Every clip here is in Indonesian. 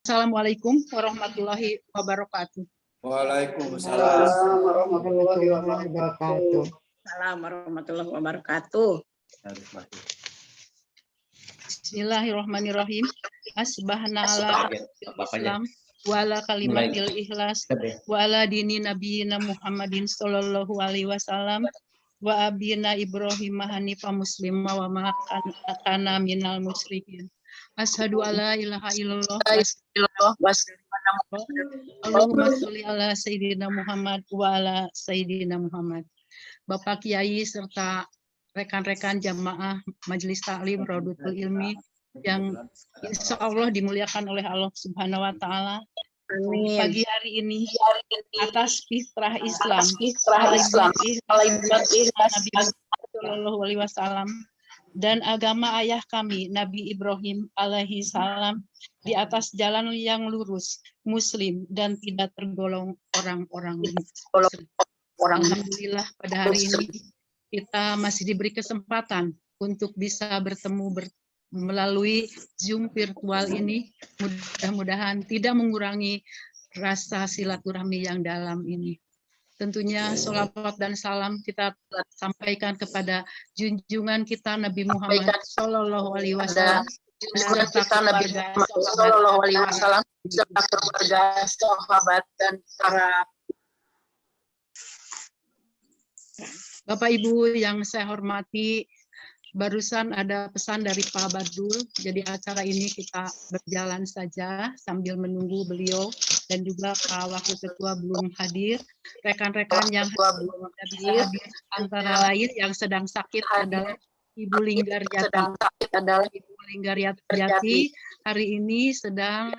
Assalamualaikum warahmatullahi wabarakatuh. Waalaikumsalam warahmatullahi wabarakatuh. Assalamualaikum warahmatullahi wabarakatuh. Bismillahirrahmanirrahim. Asbahna ala Islam wa ala kalimatil ikhlas wa ala dini nabiyina Muhammadin sallallahu alaihi wasallam wa abina Ibrahim hanifah muslim wa ma kana minal musyrikin. Asyhadu alla ilaha illallah wa Allahumma sholli ala sayyidina Muhammad wa ala sayyidina Muhammad. Bapak Kiai serta rekan-rekan jamaah Majelis Taklim Raudatul Ilmi yang insya Allah dimuliakan oleh Allah Subhanahu wa Ta'ala. Pagi hari ini atas fitrah Islam, Nabi Sallallahu Alaihi Wasallam dan agama ayah kami Nabi Ibrahim alaihi salam di atas jalan yang lurus, Muslim dan tidak tergolong orang-orang Muslim. Alhamdulillah pada hari ini kita masih diberi kesempatan untuk bisa bertemu melalui Zoom virtual ini. Mudah-mudahan tidak mengurangi rasa silaturahmi yang dalam ini. Tentunya sholawat dan salam kita sampaikan kepada junjungan kita Nabi Muhammad Sallallahu Alaihi Wasallam, serta keluarga sahabat dan para Bapak Ibu yang saya hormati. Barusan ada pesan dari Pak Badul, jadi acara ini kita berjalan saja sambil menunggu beliau dan juga Pak Wakil Ketua belum hadir. Rekan-rekan yang belum hadir antara lain yang sedang sakit adalah Ibu Linggaryati. Hari ini sedang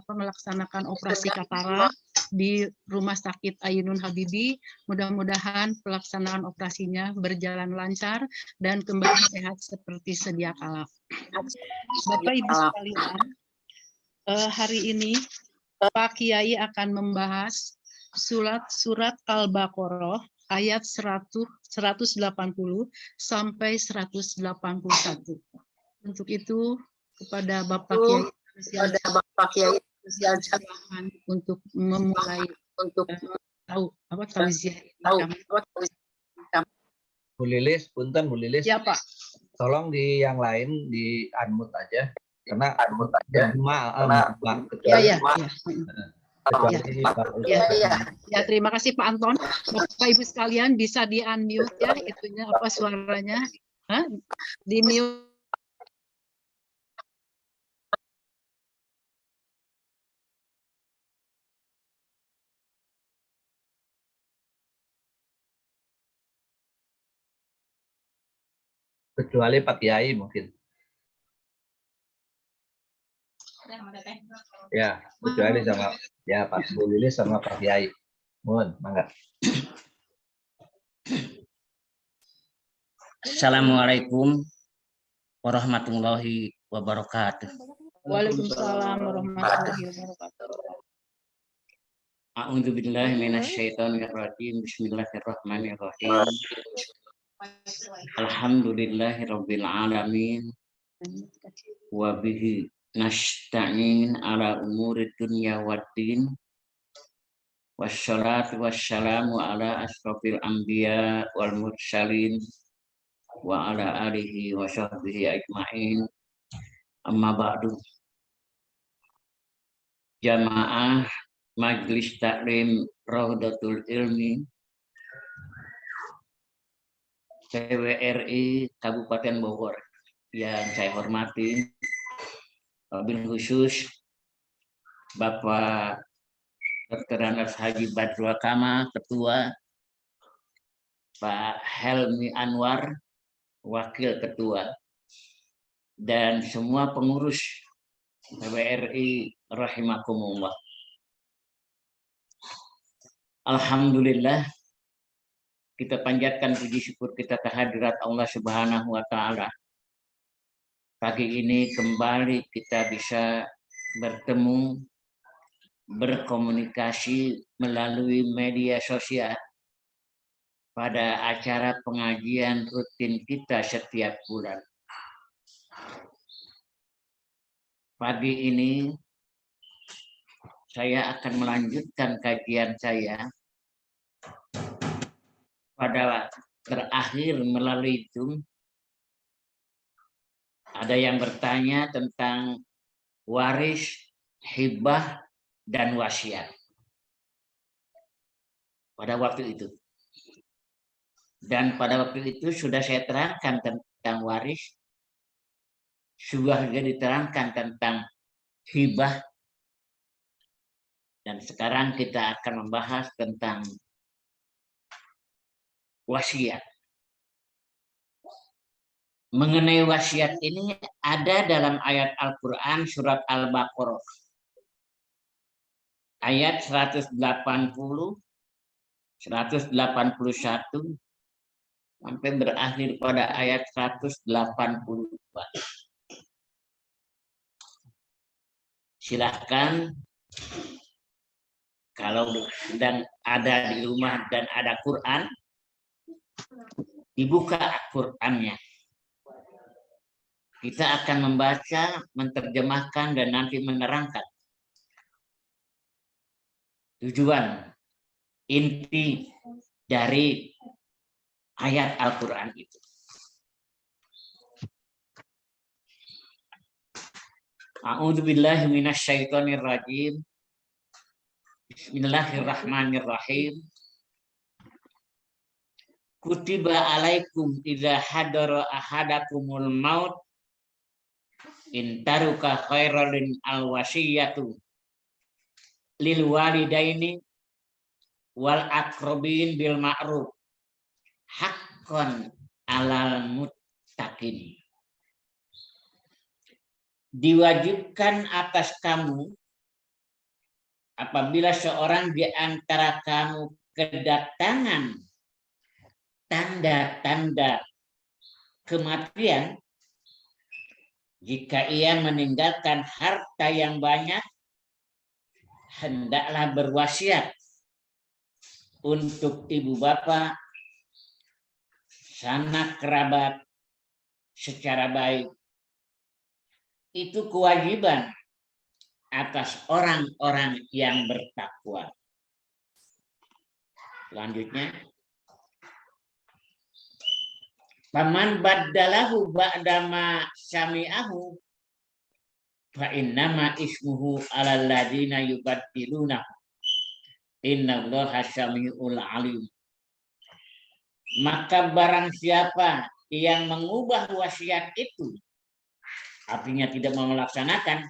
melaksanakan operasi katarak di Rumah Sakit Ainun Habibie. Mudah-mudahan pelaksanaan operasinya berjalan lancar dan kembali sehat seperti sedia kala. Bapak Ibu sekalian, hari ini Pak Kiai akan membahas surat Al-Baqarah ayat 180 sampai 181. Untuk itu kepada Bapak Kiai untuk memulai tausiah. Bu Lilis, punten Bu Lilis. Ya Pak. Tolong di yang lain di unmute aja. Karena Ya, terima kasih Pak Anton. Bapak Ibu sekalian bisa di unmute ya, itunya apa suaranya? Di mute. Kecuali Pak Kiai mungkin. Ya, kecuali sama ya Pak Bu Lilis sama Pak Kiai. Mohon, mangga. Assalamualaikum warahmatullahi wabarakatuh. Waalaikumsalam warahmatullahi wabarakatuh. A'udzu billahi minasyaitonir rajim. Bismillahirrahmanirrahim. Alhamdulillahirabbil alamin. Wa bihi nasta'in ala umuri dunya waddin. Wassalatu wassalamu ala asrofil anbiya wal mursalin wa ala alihi wa sahbihi ajma'in. Amma ba'du. Jamaah Majelis Taklim Raudatul Ilmi PWRI Kabupaten Bogor yang saya hormati, wabil khusus Bapak Dr. Anas Haji Badrul Kama, Ketua, Pak Helmi Anwar, Wakil Ketua, dan semua pengurus PWRI rahimakumullah. Alhamdulillah, kita panjatkan puji syukur kita kehadirat Allah Subhanahu wa Ta'ala. Pagi ini kembali kita bisa bertemu, berkomunikasi melalui media sosial pada acara pengajian rutin kita setiap bulan. Pagi ini saya akan melanjutkan kajian saya pada terakhir melalui Zoom. Ada yang bertanya tentang waris, hibah, dan wasiat. Pada waktu itu. Dan pada waktu itu sudah saya terangkan tentang waris, sudah diterangkan tentang hibah, dan sekarang kita akan membahas tentang wasiat. Mengenai wasiat ini ada dalam ayat Al-Quran surat Al-Baqarah. Ayat 180, 181, sampai berakhir pada ayat 184. Silahkan kalau sedang ada di rumah dan ada Quran, dibuka Qurannya. Kita akan membaca, menerjemahkan, dan nanti menerangkan tujuan inti dari ayat Al-Quran itu. A'udzubillahi minasyaitonirrajim. Bismillahirrahmanirrahim. Kutiba alaikum idza hadara ahadakumul maut in taruka khairan al-wasiyatu lil walidaini wal aqrabin bil ma'ruf haqqan alal muttaqin. Diwajibkan atas kamu apabila seorang di antara kamu kedatangan tanda-tanda kematian, jika ia meninggalkan harta yang banyak, hendaklah berwasiat untuk ibu bapak, sanak kerabat secara baik. Itu kewajiban atas orang-orang yang bertakwa. Selanjutnya, faman baddalahu ba'dama sami'ahu fa innama ismuhu 'alal ladzina yubaddiluna innallaha sami'ul 'alim. Maka barang siapa yang mengubah wasiat itu, artinya tidak mau melaksanakan,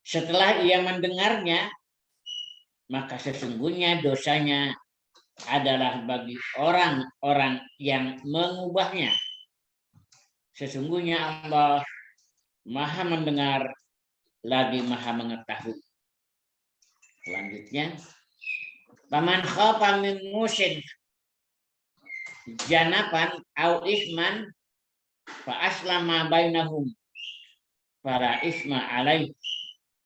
setelah ia mendengarnya, maka sesungguhnya dosanya adalah bagi orang-orang yang mengubahnya. Sesungguhnya Allah Maha mendengar lagi Maha mengetahui. Selanjutnya, paman khafa min musyid janapan au isman fa aslama bainahum para isma alaih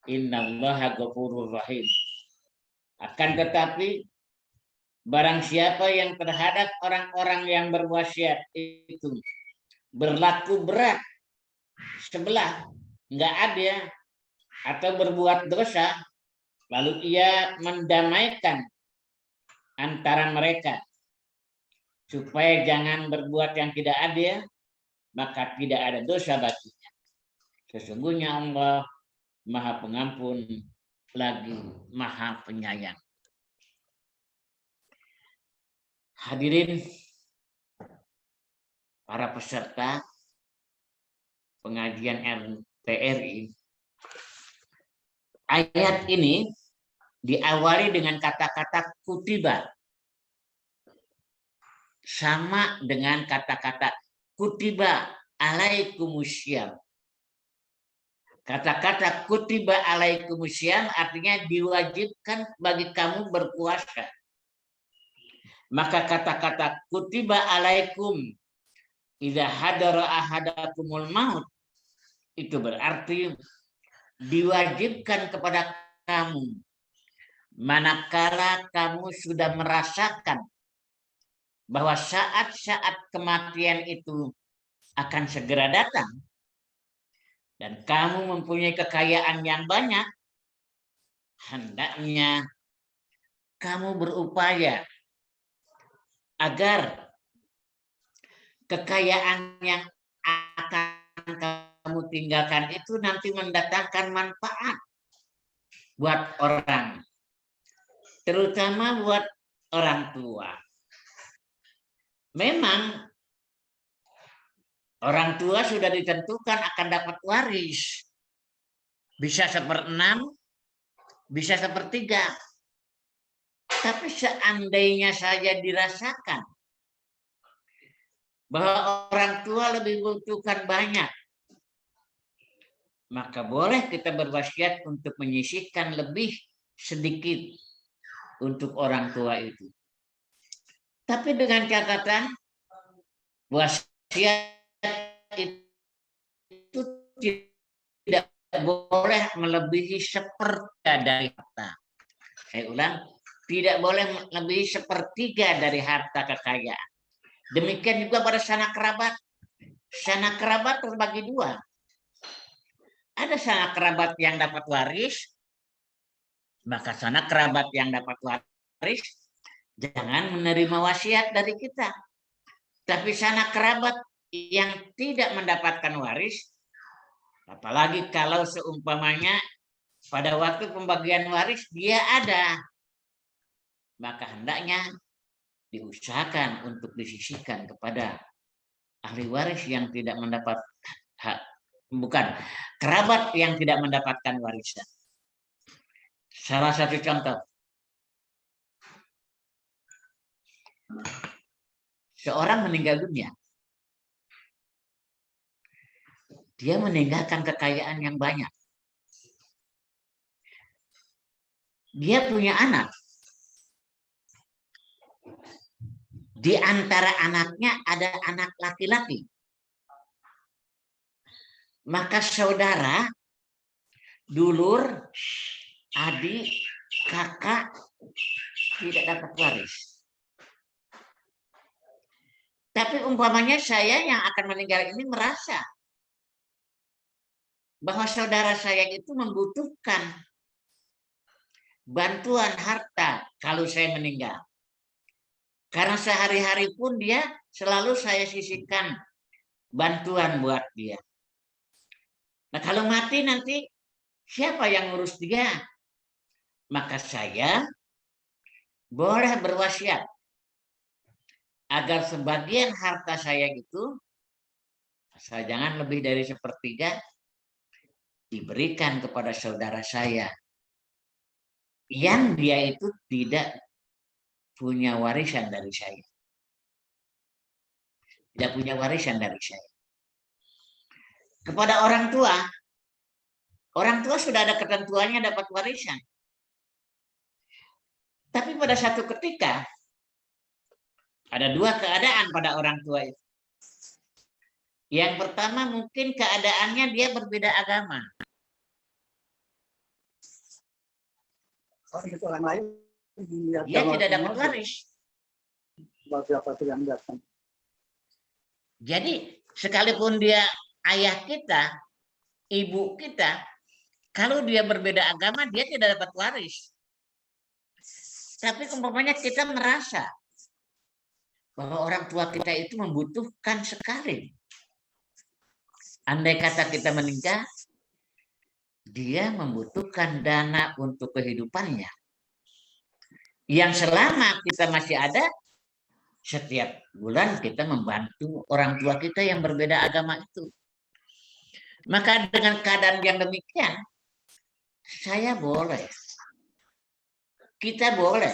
innallaha ghafurur rahim. Akan tetapi barang siapa yang terhadap orang-orang yang berwasiat itu berlaku berat sebelah, enggak ada atau berbuat dosa, lalu ia mendamaikan antara mereka supaya jangan berbuat yang tidak adil, maka tidak ada dosa baginya. Sesungguhnya Allah Maha Pengampun lagi Maha Penyayang. Hadirin para peserta pengajian RTRI, ayat ini diawali dengan kata-kata kutiba, sama dengan kata-kata kutiba alaikumusiyam. Kata-kata kutiba alaikumusiyam artinya diwajibkan bagi kamu berpuasa. Maka kata-kata kutiba alaikum idza hadara ahadakumul maut itu berarti diwajibkan kepada kamu manakala kamu sudah merasakan bahwa saat-saat kematian itu akan segera datang dan kamu mempunyai kekayaan yang banyak, hendaknya kamu berupaya agar kekayaan yang akan kamu tinggalkan itu nanti mendatangkan manfaat buat orang, terutama buat orang tua. Memang orang tua sudah ditentukan akan dapat waris. Bisa 1/6, bisa 1/3. Tapi seandainya saja dirasakan bahwa orang tua lebih membutuhkan banyak, maka boleh kita berwasiat untuk menyisihkan lebih sedikit untuk orang tua itu. Tapi dengan catatan wasiat itu tidak boleh melebihi 1/3 dari harta. Saya ulang, tidak boleh melebihi 1/3 dari harta kekayaan. Demikian juga pada sanak kerabat. Sanak kerabat terbagi 2. Ada sanak kerabat yang dapat waris, maka sanak kerabat yang dapat waris jangan menerima wasiat dari kita. Tapi sanak kerabat yang tidak mendapatkan waris, apalagi kalau seumpamanya pada waktu pembagian waris dia ada, maka hendaknya diusahakan untuk disisihkan kepada ahli waris yang tidak mendapat hak, bukan kerabat yang tidak mendapatkan warisan. Salah satu contoh, seorang meninggal dunia, dia meninggalkan kekayaan yang banyak. Dia punya anak. Di antara anaknya ada anak laki-laki. Maka saudara, dulur, adik, kakak tidak dapat waris. Tapi umpamanya saya yang akan meninggal ini merasa bahwa saudara saya itu membutuhkan bantuan harta kalau saya meninggal. Karena sehari-hari pun dia selalu saya sisihkan bantuan buat dia. Nah kalau mati nanti siapa yang ngurus dia? Maka saya boleh berwasiat agar sebagian harta saya itu, saya jangan lebih dari 1/3, diberikan kepada saudara saya yang dia itu tidak punya warisan dari saya. Tidak punya warisan dari saya. Kepada orang tua sudah ada ketentuannya dapat warisan. Tapi pada satu ketika, ada 2 keadaan pada orang tua itu. Yang pertama mungkin keadaannya dia berbeda agama. Orang lain Dia tidak dapat waris. Jadi sekalipun dia ayah kita, ibu kita, kalau dia berbeda agama dia tidak dapat waris. Tapi umpamanya kita merasa bahwa orang tua kita itu membutuhkan sekali. Andai kata kita meninggal, dia membutuhkan dana untuk kehidupannya. Yang selama kita masih ada, setiap bulan kita membantu orang tua kita yang berbeda agama itu. Maka dengan keadaan yang demikian, kita boleh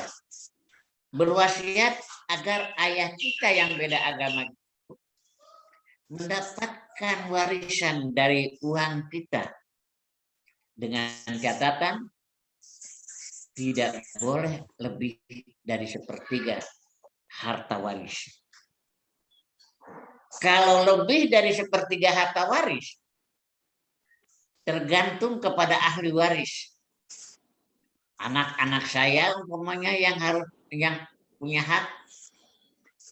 berwasiat agar ayah kita yang beda agama itu mendapatkan warisan dari uang kita. Dengan catatan, tidak boleh lebih dari 1/3 harta waris. Kalau lebih dari 1/3 harta waris, tergantung kepada ahli waris. Anak-anak saya umpamanya yang punya hak,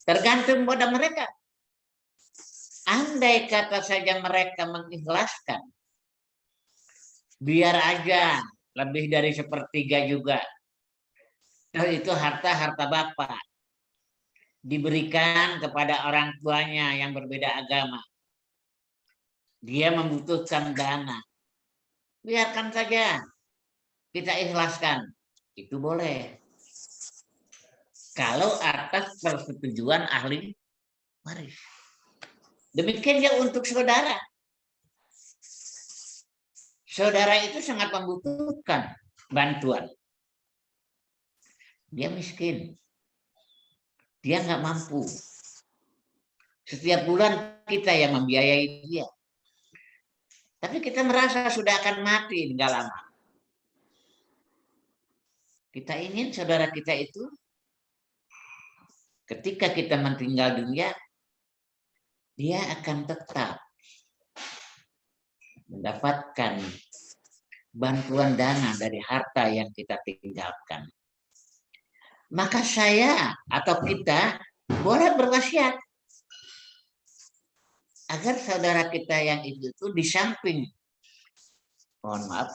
tergantung pada mereka. Andai kata saja mereka mengikhlaskan, biar aja lebih dari sepertiga juga. Itu harta bapak. Diberikan kepada orang tuanya yang berbeda agama. Dia membutuhkan dana. Biarkan saja. Kita ikhlaskan. Itu boleh. Kalau atas persetujuan ahli waris. Demikian juga untuk saudara. Saudara itu sangat membutuhkan bantuan. Dia miskin. Dia nggak mampu. Setiap bulan kita yang membiayai dia. Tapi kita merasa sudah akan mati nggak lama. Kita ingin saudara kita itu ketika kita meninggal dunia, dia akan tetap mendapatkan bantuan dana dari harta yang kita tinggalkan. Maka saya atau kita boleh berwasiat agar saudara kita yang itu di samping, mohon maaf,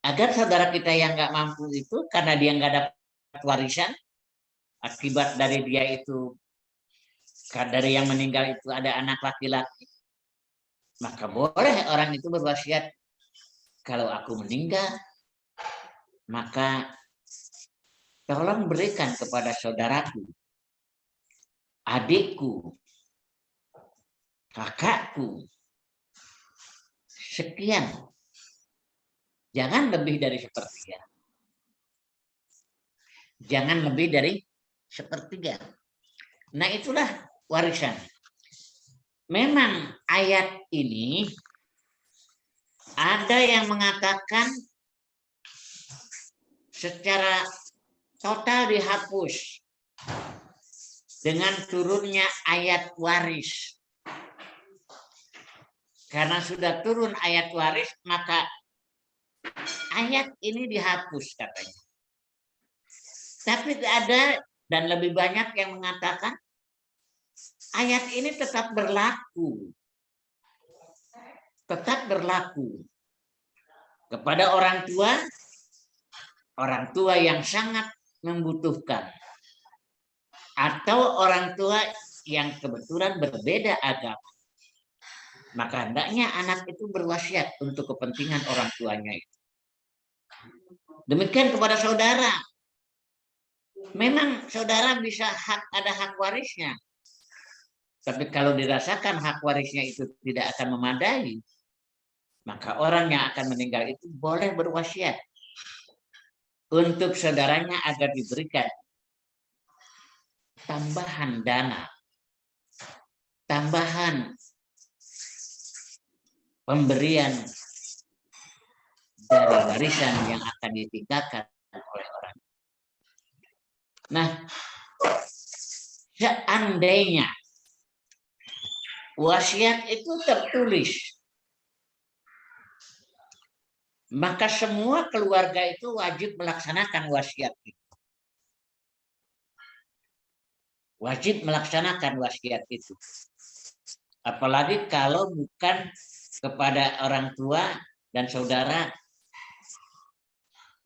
agar saudara kita yang nggak mampu itu karena dia nggak dapat warisan akibat dari dia itu, dari yang meninggal itu ada anak laki-laki, maka boleh orang itu berwasiat, kalau aku meninggal, maka tolong berikan kepada saudaraku, adikku, kakakku, sekian. Jangan lebih dari sepertiga. Jangan lebih dari sepertiga. Nah, itulah warisan. Memang ayat ini ada yang mengatakan secara total dihapus dengan turunnya ayat waris. Karena sudah turun ayat waris, maka ayat ini dihapus katanya. Tapi ada dan lebih banyak yang mengatakan ayat ini tetap berlaku. Tetap berlaku kepada orang tua yang sangat membutuhkan, atau orang tua yang kebetulan berbeda agama. Maka hendaknya anak itu berwasiat untuk kepentingan orang tuanya itu. Demikian kepada saudara. Memang saudara bisa ada hak warisnya. Tapi kalau dirasakan hak warisnya itu tidak akan memadai, maka orang yang akan meninggal itu boleh berwasiat untuk saudaranya agar diberikan tambahan dana, tambahan pemberian dari warisan yang akan ditinggalkan oleh orang. Nah, seandainya wasiat itu tertulis, maka semua keluarga itu wajib melaksanakan wasiat itu. Wajib melaksanakan wasiat itu. Apalagi kalau bukan kepada orang tua dan saudara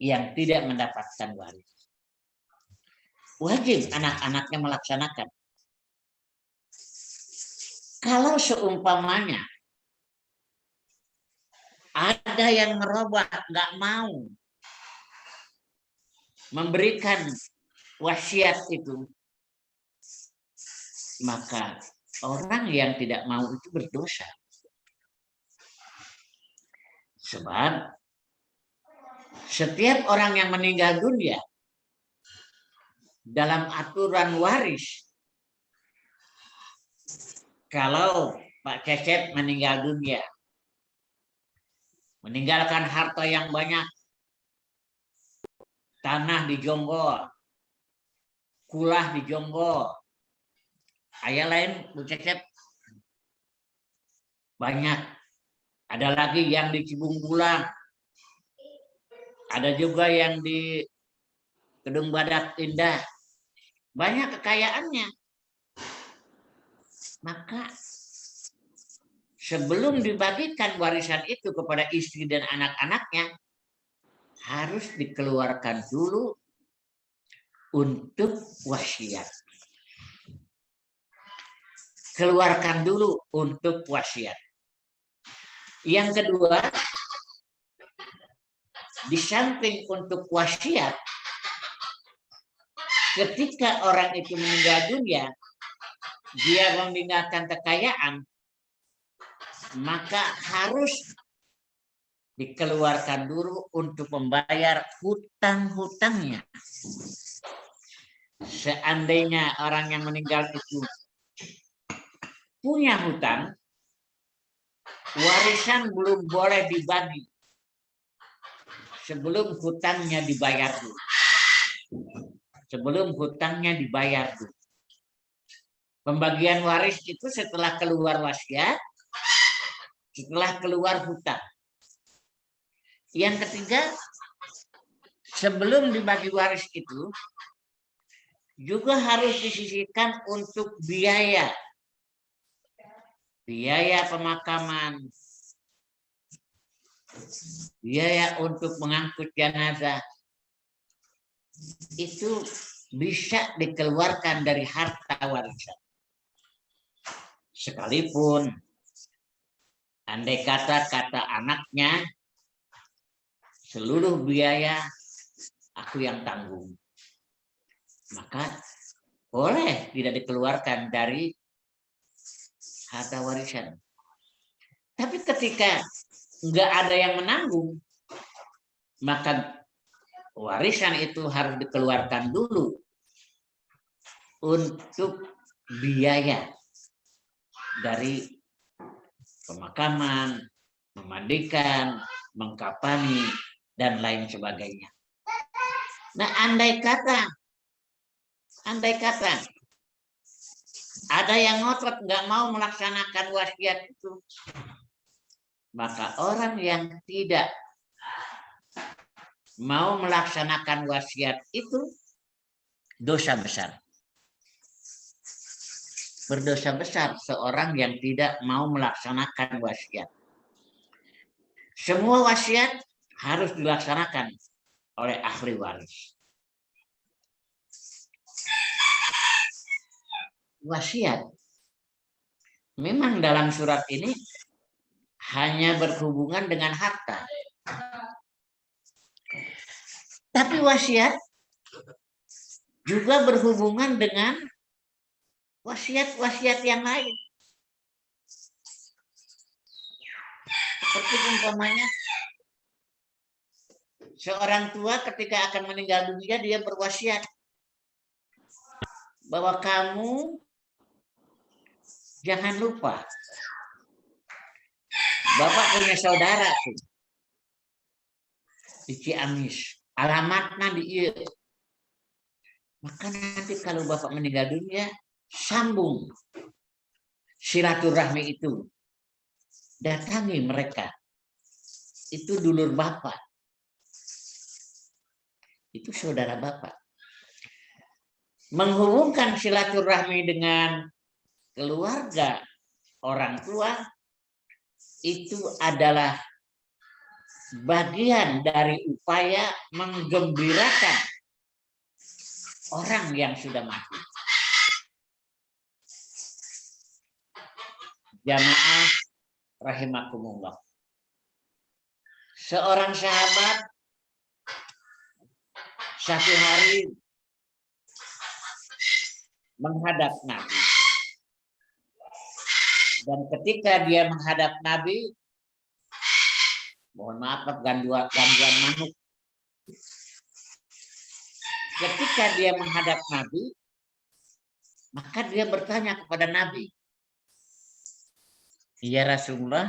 yang tidak mendapatkan waris. Wajib anak-anaknya melaksanakan. Kalau seumpamanya ada yang merubah, nggak mau memberikan wasiat itu, maka orang yang tidak mau itu berdosa. Sebab setiap orang yang meninggal dunia dalam aturan waris, kalau Pak Cecep meninggal dunia, meninggalkan harta yang banyak, tanah di Jonggol, kulah di Jonggol, ayah lain Bu Cecep banyak. Ada lagi yang di Cibung Bulang, ada juga yang di Kedung Badak Indah, banyak kekayaannya. Maka sebelum dibagikan warisan itu kepada istri dan anak-anaknya, harus dikeluarkan dulu untuk wasiat. Keluarkan dulu untuk wasiat. Yang kedua, di samping untuk wasiat, ketika orang itu meninggal dunia, dia meninggalkan kekayaan, maka harus dikeluarkan dulu untuk membayar hutang-hutangnya. Seandainya orang yang meninggal itu punya hutang, warisan belum boleh dibagi sebelum hutangnya dibayar dulu. Sebelum hutangnya dibayar dulu. Pembagian waris itu setelah keluar wasiat, setelah keluar hutang. Yang ketiga, sebelum dibagi waris itu juga harus disisihkan untuk biaya pemakaman, biaya untuk mengangkut jenazah. Itu bisa dikeluarkan dari harta warisan. Sekalipun andai kata anaknya, seluruh biaya aku yang tanggung, maka boleh tidak dikeluarkan dari harta warisan. Tapi ketika nggak ada yang menanggung, maka warisan itu harus dikeluarkan dulu untuk biaya dari pemakaman, memandikan, mengkafani, dan lain sebagainya. Nah, andai kata ada yang ngotot nggak mau melaksanakan wasiat itu, maka orang yang tidak mau melaksanakan wasiat itu dosa besar. Berdosa besar seorang yang tidak mau melaksanakan wasiat. Semua wasiat harus dilaksanakan oleh ahli waris. Wasiat memang dalam surat ini hanya berhubungan dengan harta. Tapi wasiat juga berhubungan dengan wasiat-wasiat yang lain. Seperti umpamanya seorang tua ketika akan meninggal dunia, dia berwasiat bahwa kamu jangan lupa, Bapak punya saudara tuh di Ciamis, alamatnya di iya. Maka nanti kalau Bapak meninggal dunia, sambung silaturahmi itu, datangi mereka. Itu dulur Bapak, itu saudara Bapak. Menghubungkan silaturahmi dengan keluarga orang tua itu adalah bagian dari upaya menggembirakan orang yang sudah mati. Jamaah rahimakumullah. Seorang sahabat satu hari menghadap Nabi. Dan ketika dia menghadap Nabi, mohon maaf gangguan manuk. Ketika dia menghadap Nabi, maka dia bertanya kepada Nabi, "Ya Rasulullah,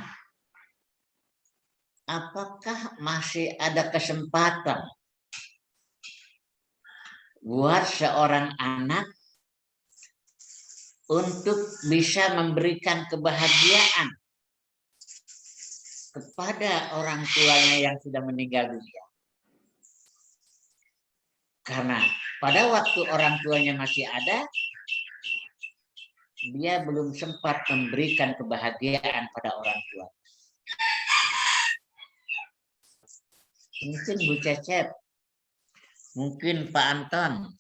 apakah masih ada kesempatan buat seorang anak untuk bisa memberikan kebahagiaan kepada orang tuanya yang sudah meninggal dunia?" Karena pada waktu orang tuanya masih ada, dia belum sempat memberikan kebahagiaan pada orang tua. mungkin Bu Cecep, mungkin Pak Anton,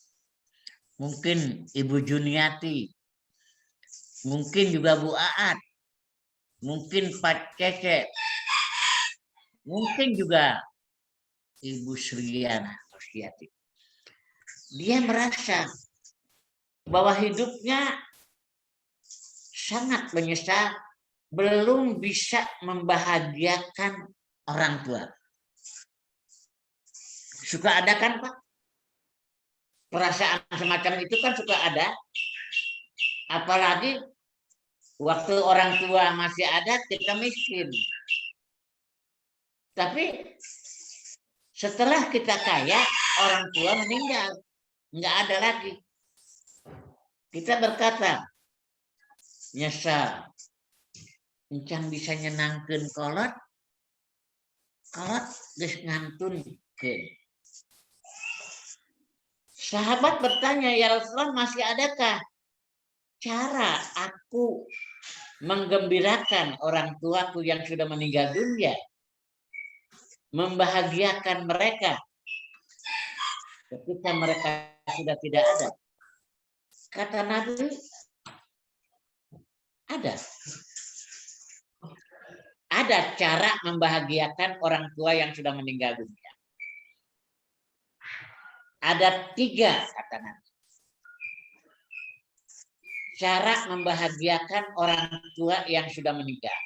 mungkin Ibu Juniati, mungkin juga Bu Aat, mungkin Pak Cecep, mungkin juga Ibu Sriana. Dia merasa bahwa hidupnya sangat menyesal belum bisa membahagiakan orang tua. Suka ada kan Pak? Perasaan semacam itu kan suka ada. Apalagi waktu orang tua masih ada, kita miskin. Tapi setelah kita kaya, orang tua meninggal. Nggak ada lagi. Kita berkata, nyesal. Encang bisa nyenangkan kolot geus ngantunkeun. Sahabat bertanya, ya Rasulullah, masih adakah cara aku menggembirakan orang tuaku yang sudah meninggal dunia, membahagiakan mereka ketika mereka sudah tidak ada? Kata Nabi, ada cara membahagiakan orang tua yang sudah meninggal dunia. Ada 3, kata Nabi. Cara membahagiakan orang tua yang sudah meninggal.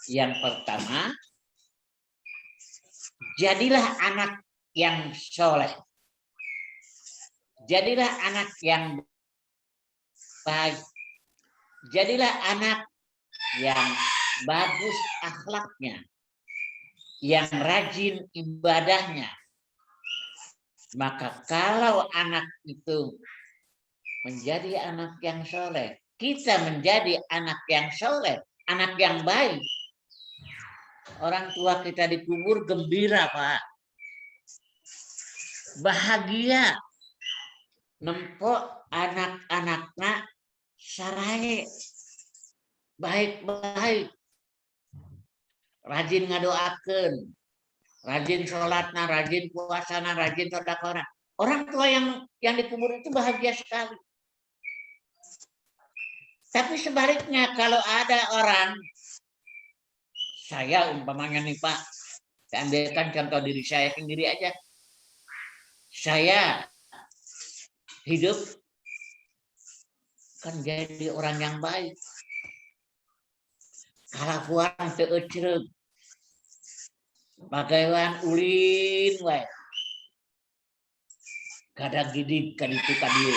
Yang pertama, jadilah anak yang soleh. Jadilah anak yang baik. Jadilah anak yang bagus akhlaknya, yang rajin ibadahnya. Maka kalau anak itu menjadi anak yang soleh, kita menjadi anak yang soleh, anak yang baik, orang tua kita dikubur gembira Pak, bahagia, nempok anak-anaknya sarai baik-baik, rajin ngadoakeun, rajin sholatna, rajin puasana, rajin sedekahna. Orang tua yang dikubur itu bahagia sekali. Tapi sebaliknya, kalau ada orang, saya umpamanya nih Pak, saya ambilkan contoh diri saya sendiri aja. Saya hidup kan jadi orang yang baik. Kalakuan teu ecreug. Bagaiwan ulin wae. Kada gidig kan itu tadi.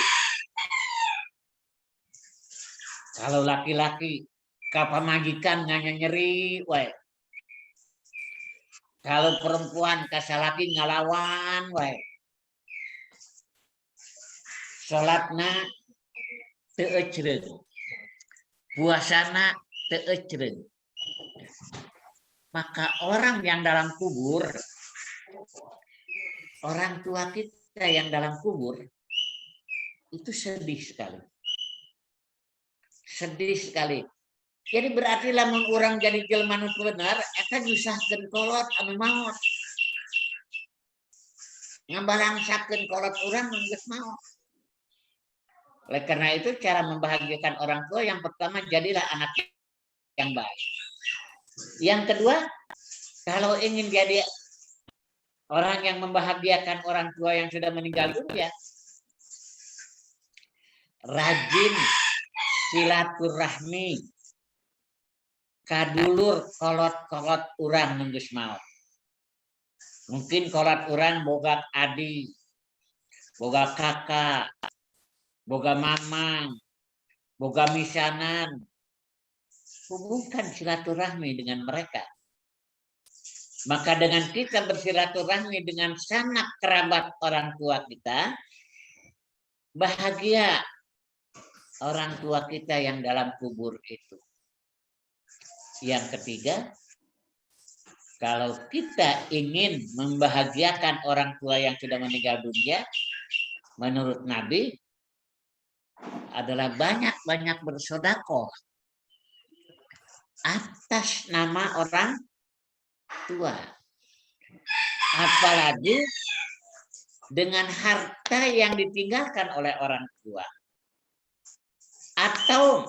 Kalau laki-laki kapamajikan nyeri wae. Kalau perempuan kasalaki ngalawan wae. Salatna teu ecreug. Puasana teu ecreug. Maka orang yang dalam kubur, orang tua kita yang dalam kubur, itu sedih sekali. Sedih sekali. Jadi berarti lamun orang jadi jelema nu bener, eta nyusahkeun kolot anu maot. Ngabalangsakeun kolot urang nu geus maot. Oleh karena itu cara membahagiakan orang tua yang pertama, jadilah anak yang baik. Yang kedua, kalau ingin jadi orang yang membahagiakan orang tua yang sudah meninggal dunia, rajin silaturahmi, kadulur kolot-kolot urang nu geus maot. Mungkin kolot urang boga adi, boga kakak, boga mamang, boga misanan. Hubungkan silaturahmi dengan mereka. Maka dengan kita bersilaturahmi dengan sanak kerabat orang tua kita, bahagia orang tua kita yang dalam kubur itu. Yang ketiga, kalau kita ingin membahagiakan orang tua yang sudah meninggal dunia, menurut Nabi adalah banyak-banyak bersedekah atas nama orang tua. Apalagi dengan harta yang ditinggalkan oleh orang tua. Atau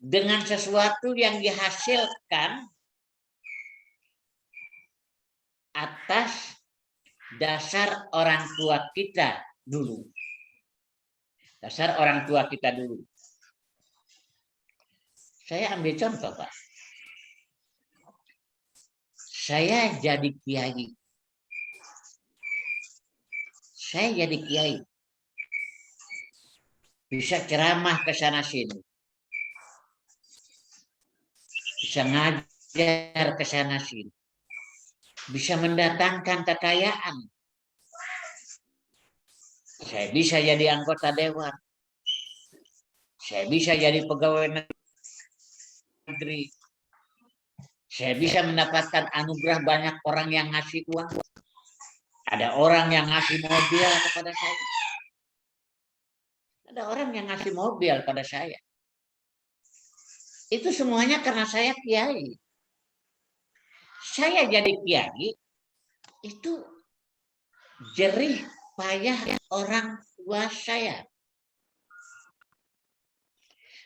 dengan sesuatu yang dihasilkan atas dasar orang tua kita dulu. Dasar orang tua kita dulu. Saya ambil contoh, Pak. Saya jadi kiai. Saya jadi kiai. Bisa ceramah ke sana sini. Bisa ngajar ke sana sini. Bisa mendatangkan kekayaan. Saya bisa jadi anggota dewan. Saya bisa jadi pegawai negeri. Saya bisa mendapatkan anugerah banyak orang yang ngasih uang. Ada orang yang ngasih mobil kepada saya. Ada orang yang ngasih mobil pada saya. Itu semuanya karena saya kiai. Saya jadi kiai, itu jerih payah orang tua saya.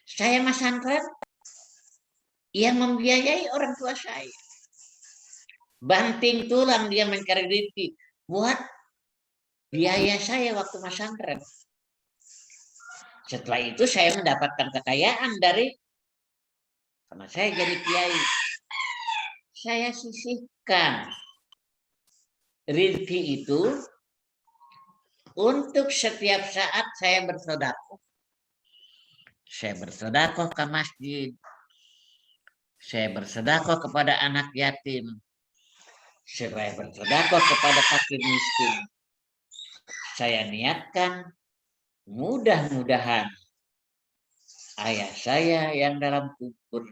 Saya pesantren yang membiayai orang tua saya. Banting tulang dia mencari rezeki buat biaya saya waktu pesantren. Setelah itu saya mendapatkan kekayaan karena saya jadi kiai. Saya sisihkan rezeki itu untuk setiap saat saya bersedekah. Saya bersedekah ke masjid. Saya bersedekah kepada anak yatim. Saya bersedekah kepada fakir miskin. Saya niatkan mudah-mudahan ayah saya yang dalam kubur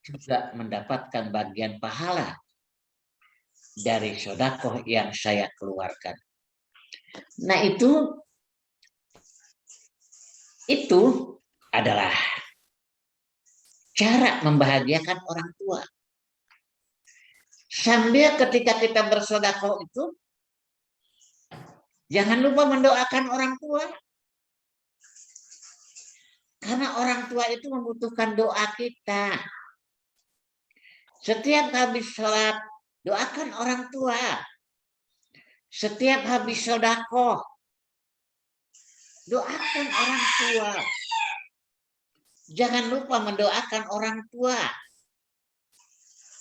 juga mendapatkan bagian pahala dari sedekah yang saya keluarkan. Nah, itu adalah cara membahagiakan orang tua. Sambil ketika kita bersedekah itu, jangan lupa mendoakan orang tua. Karena orang tua itu membutuhkan doa kita. Setiap habis sholat, doakan orang tua. Setiap habis sedekah, doakan orang tua. Jangan lupa mendoakan orang tua.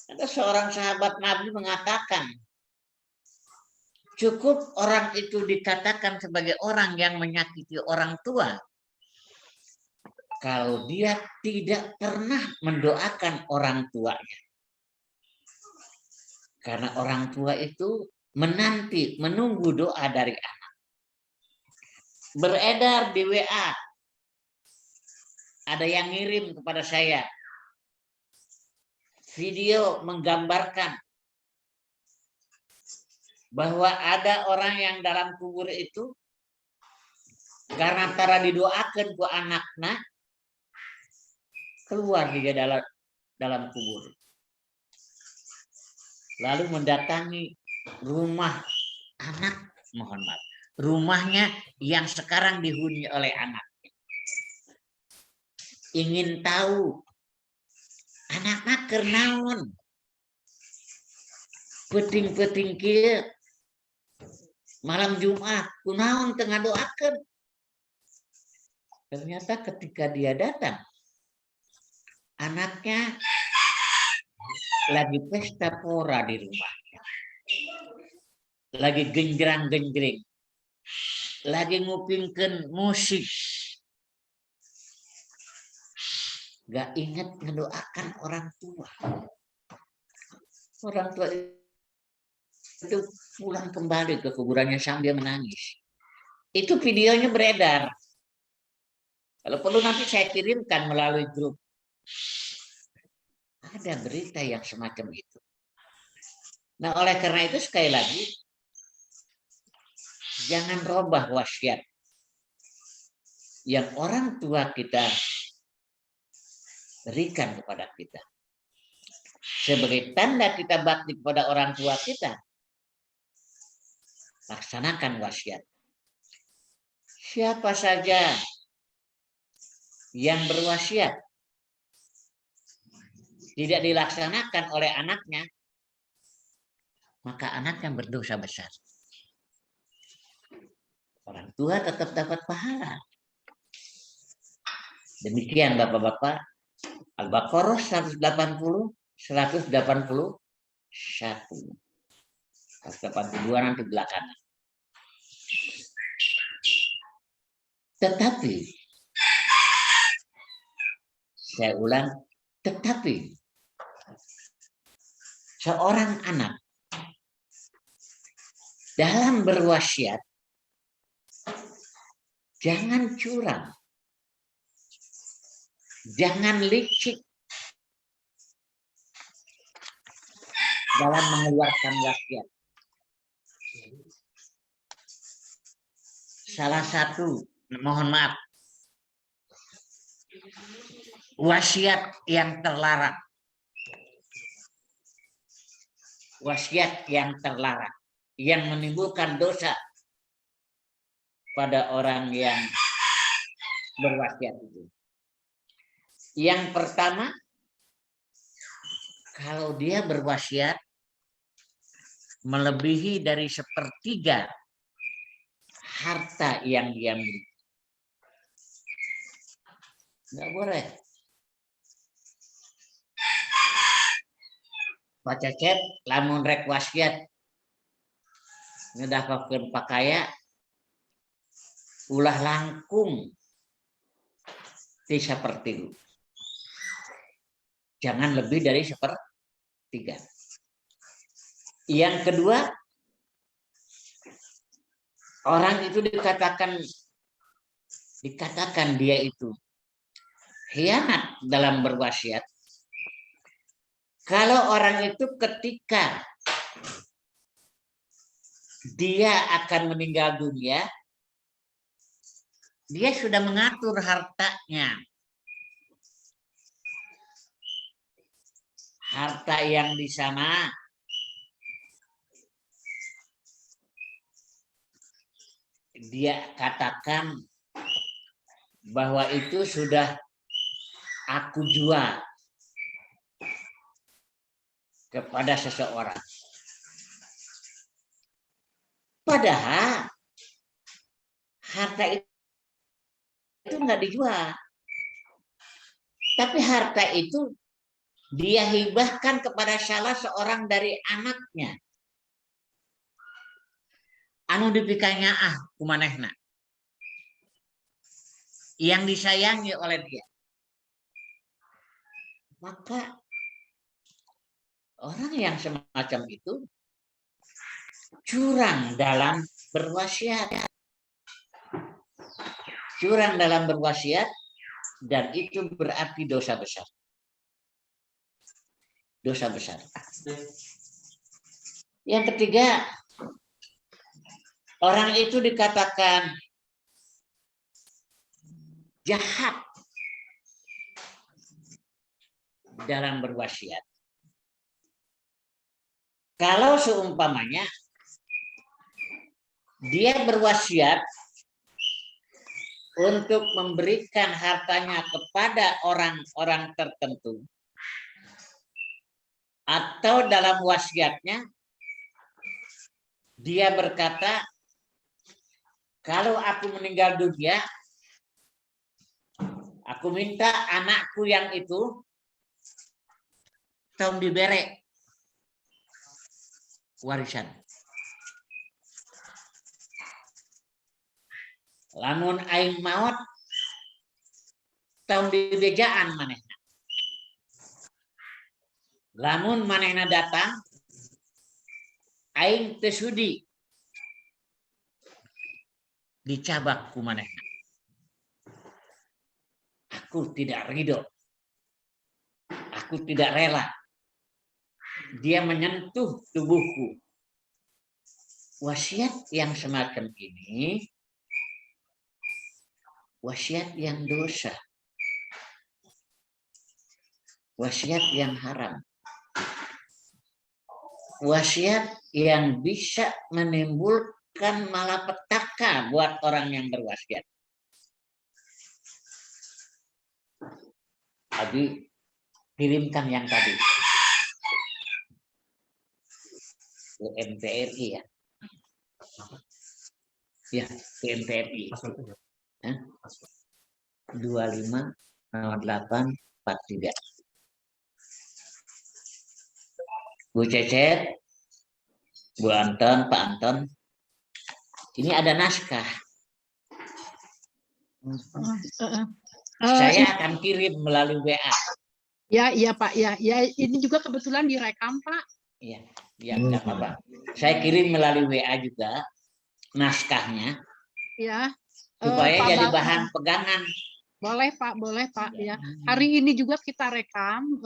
Ada seorang sahabat Nabi mengatakan, cukup orang itu dikatakan sebagai orang yang menyakiti orang tua kalau dia tidak pernah mendoakan orang tuanya. Karena orang tua itu menunggu doa dari anak. Beredar di WA. Ada yang ngirim kepada saya video menggambarkan bahwa ada orang yang dalam kubur itu karena cara didoakan ke anaknya keluar dia dalam kubur. Lalu mendatangi rumah anak, mohon maaf, rumahnya yang sekarang dihuni oleh anak. Ingin tahu anak-anak kernaon peting-peting kieu malam Jumat kunaon tengah doakan. Ternyata ketika dia datang, anaknya lagi pesta pora di rumahnya, lagi genjreng-genjreng, lagi ngupingkeun musik. Gak ingat mendoakan orang tua. Orang tua itu pulang kembali ke kuburannya sambil menangis. Itu videonya beredar. Kalau perlu nanti saya kirimkan melalui grup. Ada berita yang semacam itu. Nah, oleh karena itu sekali lagi, jangan robah wasiat yang orang tua kita berikan kepada kita. Sebagai tanda kita bakti kepada orang tua kita, Laksanakan wasiat. Siapa saja yang berwasiat tidak dilaksanakan oleh anaknya, maka anaknya berdosa besar. Orang tua tetap dapat pahala. Demikian Bapak-bapak, Al-Baqarah 180, 181. 182 nanti belakangan. Tetapi, saya ulang, tetapi seorang anak dalam berwasiat jangan curang, jangan licik dalam mengeluarkan wasiat. Salah satu, mohon maaf, wasiat yang terlarang. Wasiat yang terlarang, yang menimbulkan dosa pada orang yang berwasiat itu. Yang pertama, kalau dia berwasiat melebihi dari 1/3 harta yang dia miliki. Nggak boleh. Pak Cecep, lamun rek wasiat ngedapatkeun pakaya ulah langkung di 1/3. Jangan lebih dari 1/3. Yang kedua, orang itu dikatakan dia itu khianat dalam berwasiat kalau orang itu ketika dia akan meninggal dunia, dia sudah mengatur hartanya. Harta yang di sana dia katakan bahwa itu sudah aku jual kepada seseorang. Padahal harta itu nggak dijual. Tapi harta itu dia hibahkan kepada salah seorang dari anaknya. Anu dipikanya kumanehna. Yang disayangi oleh dia. Maka orang yang semacam itu curang dalam berwasiat. Curang dalam berwasiat dan itu berarti dosa besar. Dosa besar. Yang ketiga, orang itu dikatakan jahat dalam berwasiat. Kalau seumpamanya dia berwasiat untuk memberikan hartanya kepada orang-orang tertentu, atau dalam wasiatnya dia berkata, kalau aku meninggal dunia, aku minta anakku yang itu tong dibere warisan. Lamun aing maut tong dibejaan manehna. Lamun manehna datang aing teu sudi dicabak ku manehna. Aku tidak ridho. Aku tidak rela dia menyentuh tubuhku. Wasiat yang semacam ini wasiat yang dosa. Wasiat yang haram. Wasiat yang bisa menimbulkan bukan malapetaka buat orang yang berwasiat. Abi kirimkan yang tadi. UMTRI ya. Ya, UMTRI. 250843. Bu Cecet, Bu Anton, Pak Anton, ini ada naskah. Saya akan kirim melalui WA. Ya, iya Pak. Ya, ini juga kebetulan direkam Pak. Iya, ya nggak apa-apa. Saya kirim melalui WA juga naskahnya. Ya. Supaya Pak jadi bahan pegangan. Boleh Pak ya. Hari ini juga kita rekam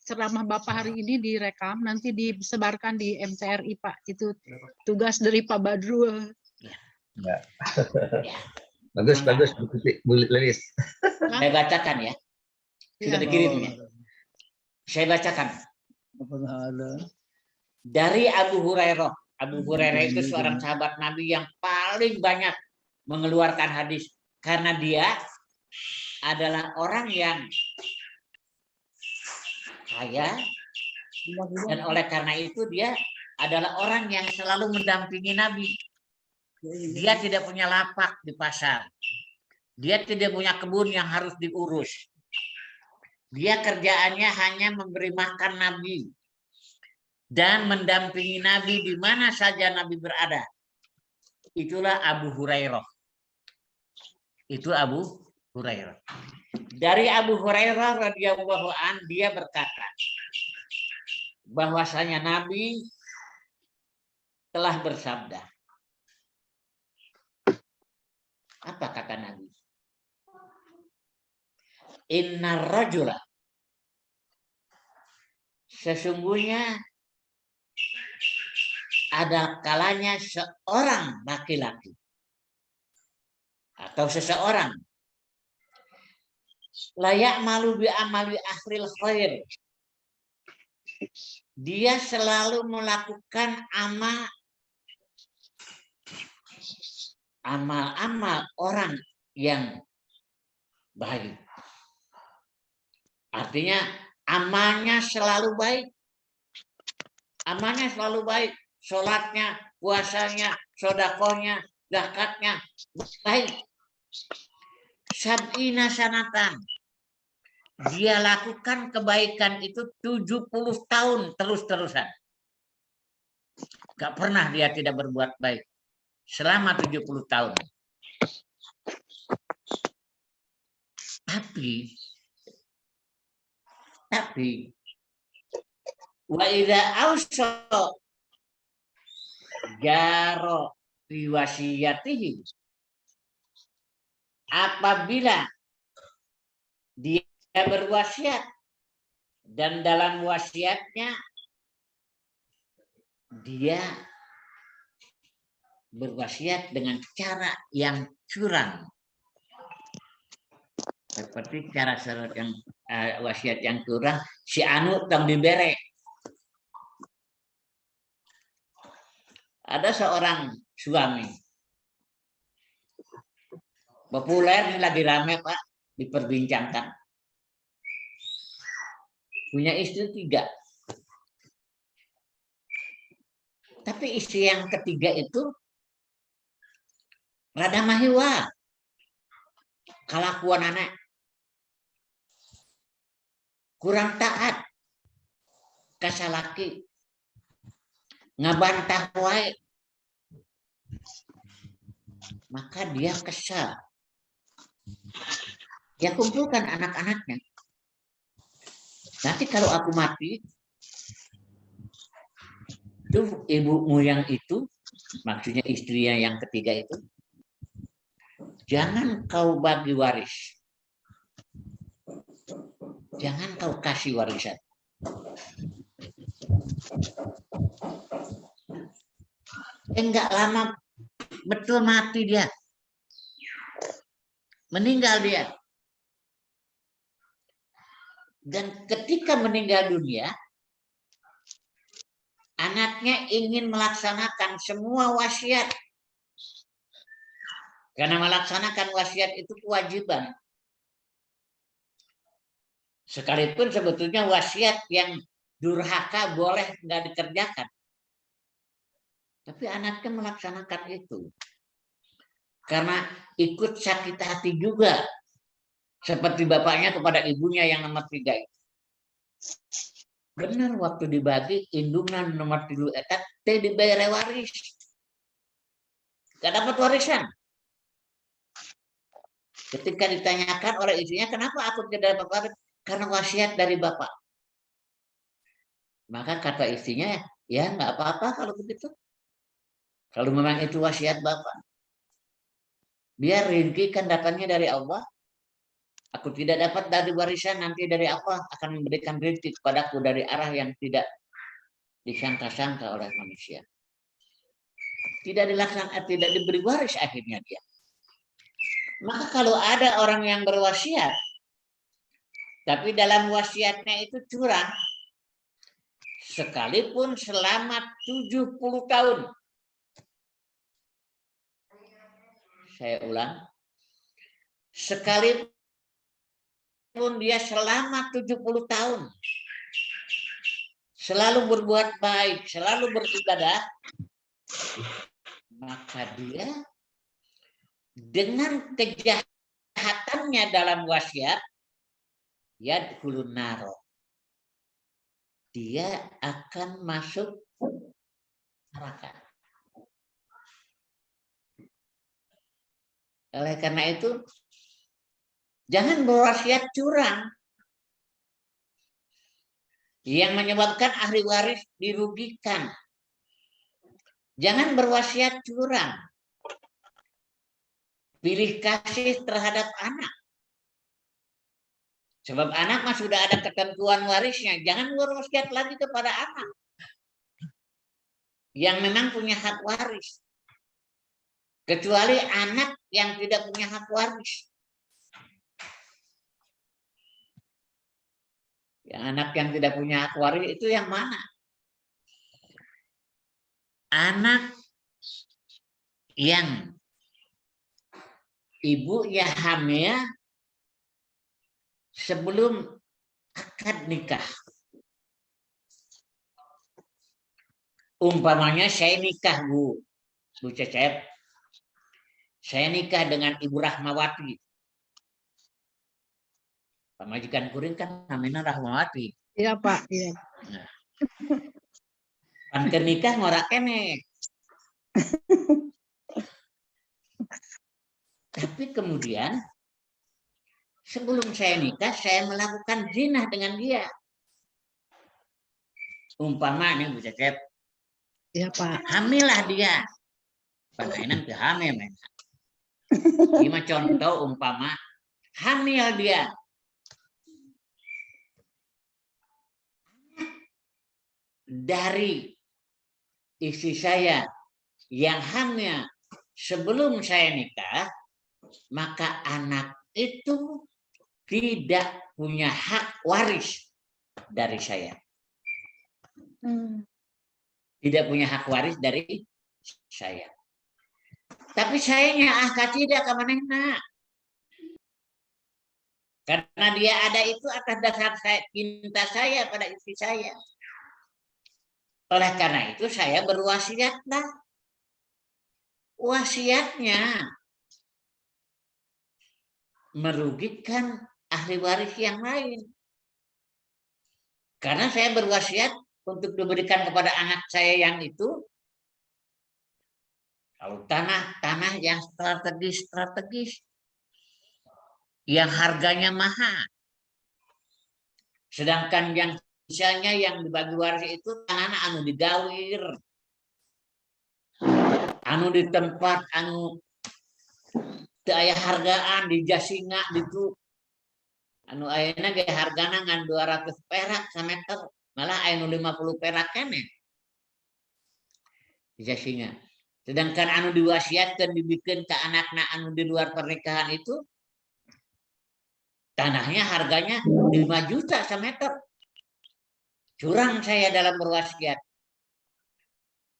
ceramah Bapak hari ini direkam, nanti disebarkan di MCRI Pak. Itu tugas dari Pak Badrul. Ya. Bagus Bu Lilis. Saya bacakan ya. Sudah dikirim ya. Saya bacakan. Dari Abu Hurairah. Abu Hurairah itu seorang sahabat Nabi yang paling banyak mengeluarkan hadis. Karena dia adalah orang yang kaya. Dan oleh karena itu dia adalah orang yang selalu mendampingi Nabi. Dia tidak punya lapak di pasar. Dia tidak punya kebun yang harus diurus. Dia kerjaannya hanya memberi makan Nabi. Dan mendampingi Nabi di mana saja Nabi berada. Itulah Abu Hurairah. Itu Abu Hurairah. Dari Abu Hurairah radhiyallahu an dia berkata bahwasanya Nabi telah bersabda. Apa kata Nabi? Innar rajula, sesungguhnya ada kalanya seorang laki-laki atau seseorang layak malu bi amali ahlil khair. Dia selalu melakukan amal-amal orang yang baik. Artinya amalnya selalu baik. Amalnya selalu baik. Sholatnya, puasanya, sodakohnya, zakatnya baik. Sab'ina sanatan. Dia lakukan kebaikan itu 70 tahun terus-terusan. Gak pernah dia tidak berbuat baik. Selama 70 tahun. Tapi wa idza ausa jaro fi wasiyatihi, apabila dia berwasiat dan dalam wasiatnya dia berwasiat dengan cara yang curang. Seperti cara yang wasiat yang curang, si anu tong dibere. Ada seorang suami populer, ini lagi rame Pak, diperbincangkan. Punya istri 3. Tapi istri yang ketiga itu rada mahiwa. Kalakuan anak kurang taat, kasalaki, ngabantah wae, maka dia kesal. Dia kumpulkan anak-anaknya. Nanti kalau aku mati, itu ibumu yang itu, maksudnya istrinya yang ketiga itu, jangan kau bagi waris. Jangan kau kasih warisan. Enggak lama betul mati dia. Meninggal dia. Dan ketika meninggal dunia, anaknya ingin melaksanakan semua wasiat. Karena melaksanakan wasiat itu kewajiban. Sekalipun sebetulnya wasiat yang durhaka boleh nggak dikerjakan. Tapi anaknya melaksanakan itu. Karena ikut sakit hati juga. Seperti bapaknya kepada ibunya yang nomor 3 itu. Benar waktu dibagi indungan nomor 3 etat teh dibayar waris. Gak dapat warisan. Ketika ditanyakan oleh istrinya, kenapa aku tidak dapat waris? Karena wasiat dari bapak. Maka kata istrinya, ya nggak apa-apa kalau begitu. Kalau memang itu wasiat bapak. Biar rezeki kan datangnya dari Allah. Aku tidak dapat dari warisan, nanti dari apa akan memberikan rezeki kepadaku dari arah yang tidak disangka-sangka oleh manusia. Tidak dilaksanakan, tidak diberi waris akhirnya dia. Maka kalau ada orang yang berwasiat, tapi dalam wasiatnya itu curang, sekalipun selama 70 tahun. Saya ulang, sekalipun dia selama 70 tahun selalu berbuat baik, selalu beribadah, maka dia dengan kejahatannya dalam wasiat, yadkhulun naro, dia akan masuk neraka. Oleh karena itu, jangan berwasiat curang yang menyebabkan ahli waris dirugikan. Jangan berwasiat curang. Pilih kasih terhadap anak. Sebab anak mah sudah ada ketentuan warisnya. Jangan berwasiat lagi kepada anak yang memang punya hak waris. Kecuali anak yang tidak punya hak waris. Yang anak yang tidak punya hak waris itu yang mana? Anak yang ibunya hamil sebelum akad nikah. Umpamanya saya nikah, Bu Cecep. Saya nikah dengan Ibu Rahmawati. Pamajikan kuring kan namanya Rahmawati. Iya, Pak. Iya. Nah. Pan keur nikah ngora kene. Tapi kemudian sebelum saya nikah, saya melakukan zina dengan dia. Umpamanya Bu Cecep. Iya, Pak. Hamillah dia. Panainan ke hamil. Ini contoh umpama hamil dia. Dari istri saya yang hamil sebelum saya nikah, maka anak itu tidak punya hak waris dari saya. Tidak punya hak waris dari saya. Tapi sayanya tidak kemanehna. Karena dia ada itu atas dasar cinta saya pada istri saya. Oleh karena itu saya berwasiatlah. Wasiatnya merugikan ahli waris yang lain. Karena saya berwasiat untuk diberikan kepada anak saya yang itu, kalau tanah yang strategis, yang harganya mahal. Sedangkan yang misalnya yang dibagi waris itu tanah anu digawir, anu di tempat anu teu aya hargaan di Jasinga gitu. Anu ayeuna ge hargana ngan 200 perak sameter, malah aya nu 50 perak kene. Di Jasinga. Sedangkan anu diwasiatkeun dibikin ke anakna anu di luar pernikahan itu tanahnya harganya 5 juta sameter. Curang saya dalam berwasiat.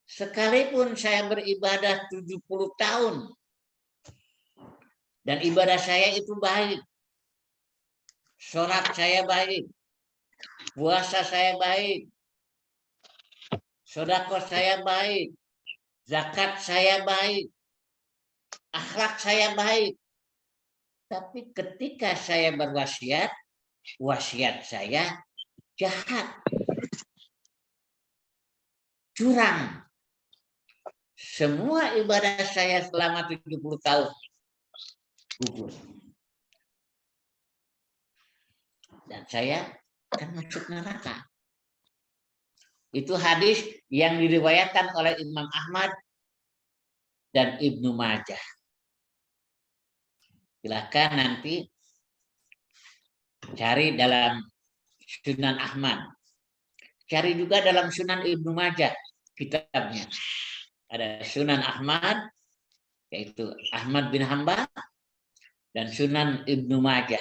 Sekalipun saya beribadah 70 tahun dan ibadah saya itu baik, sholat saya baik, puasa saya baik, sedekah saya baik, zakat saya baik, akhlak saya baik. Tapi ketika saya berwasiat, wasiat saya jahat, curang. Semua ibadah saya selama 70 tahun gugur. Dan saya akan masuk neraka. Itu hadis yang diriwayatkan oleh Imam Ahmad dan Ibnu Majah. Silakan nanti cari dalam Sunan Ahmad. Cari juga dalam Sunan Ibnu Majah kitabnya. Ada Sunan Ahmad, yaitu Ahmad bin Hambal, dan Sunan Ibnu Majah.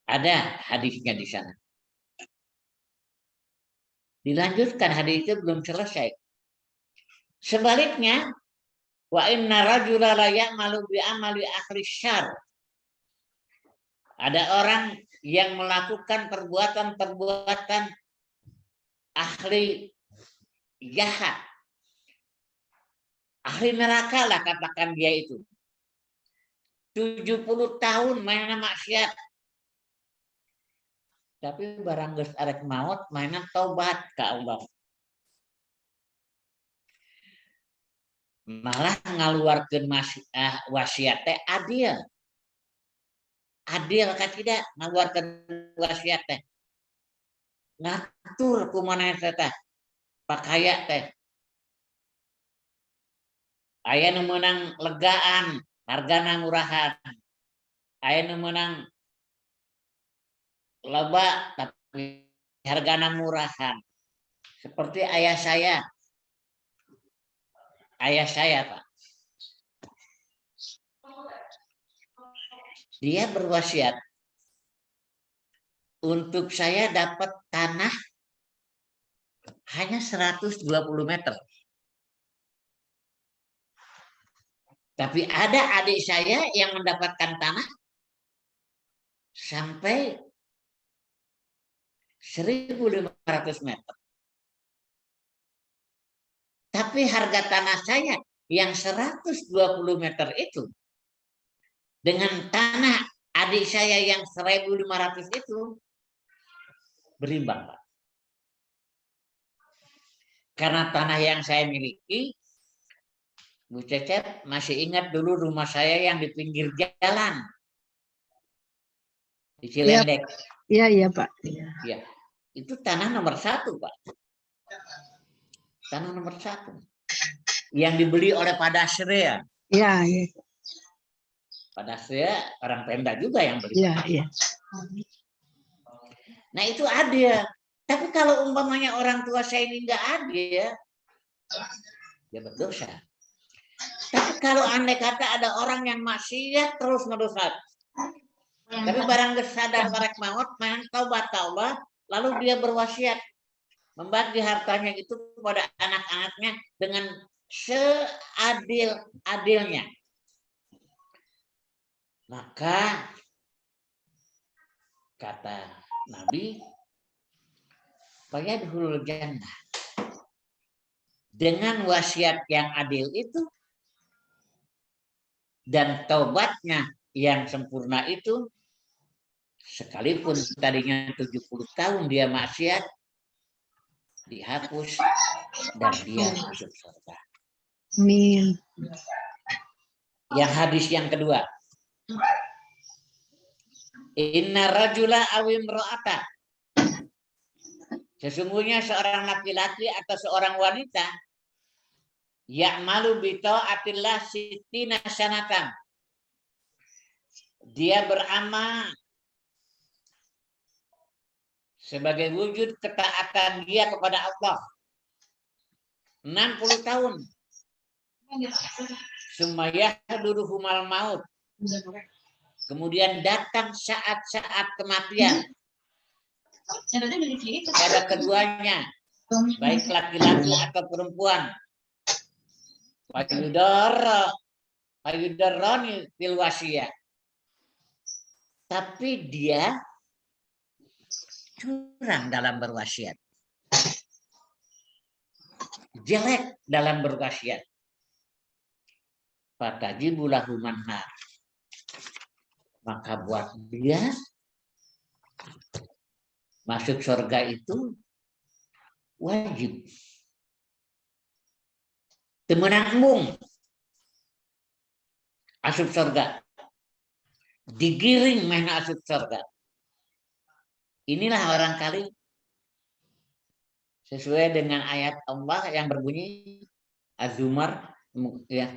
Ada hadisnya di sana. Dilanjutkan, hadis itu belum selesai. Sebaliknya, wa inna rajula la ya'malu bi amali ahli syarr. Ada orang yang melakukan perbuatan-perbuatan ahli jahat. Ahli neraka lah katakan dia itu. 70 tahun mainan maksiat. Tapi barang geus arek maut mainan taubat ke Allah. Malah ngaluarkeun wasiat teh adil. Adil ka tidak ngaluarkeun wasiat teh. Ngatur kumaha teh pakaya teh. Aya nu meunang legaan, hargana murahan. Aya nu meunang loba tapi hargana murahan. Seperti ayah saya. Ayah saya, Pak. Dia berwasiat untuk saya dapat tanah hanya 120 meter. Tapi ada adik saya yang mendapatkan tanah sampai 1.500 meter. Tapi harga tanah saya yang 120 meter itu dengan tanah adik saya yang 1.500 itu berimbang, Pak. Karena tanah yang saya miliki, Bu Cecep masih ingat dulu rumah saya yang di pinggir jalan di Cilendek. Iya Pak. Ya, itu tanah nomor 1, Pak. Tanah nomor 1 yang dibeli oleh Pak Dasria. Iya. Pak Dasria orang Pemda juga yang beli. Iya. Nah itu adil. Tapi kalau umpamanya orang tua saya ini nggak adil, dia berdosa. Tapi kalau andai kata ada orang yang maksiat terus meneruskan, tapi barang sadar barang maut, main taubat Allah, lalu dia berwasiat membagi hartanya itu kepada anak-anaknya dengan seadil-adilnya. Maka kata Nabi, fayadkhulul jannah. Dengan wasiat yang adil itu dan taubatnya yang sempurna itu, sekalipun tadinya 70 tahun dia maksiat, dihapus dan dia masuk surga. Amin. Yang hadis yang kedua, inna rajula awim ro'ata. Sesungguhnya seorang laki-laki atau seorang wanita ya'malu bi ta'atillah sittina sanatan. Dia beramal sebagai wujud ketaatan dia kepada Allah 60 tahun. Sumayah duruhumal maut. Kemudian datang saat-saat kematian pada keduanya. baik laki-laki atau perempuan. Payudarroni fil wasiyah. Tapi dia curang dalam berwasiat. Jelek dalam berwasiat. Fatajibu lahu mannar. Maka buat dia masuk surga itu wajib. Temenanggung asup surga. Digiring main asup surga. Inilah barangkali sesuai dengan ayat Allah yang berbunyi Az-Zumar ya.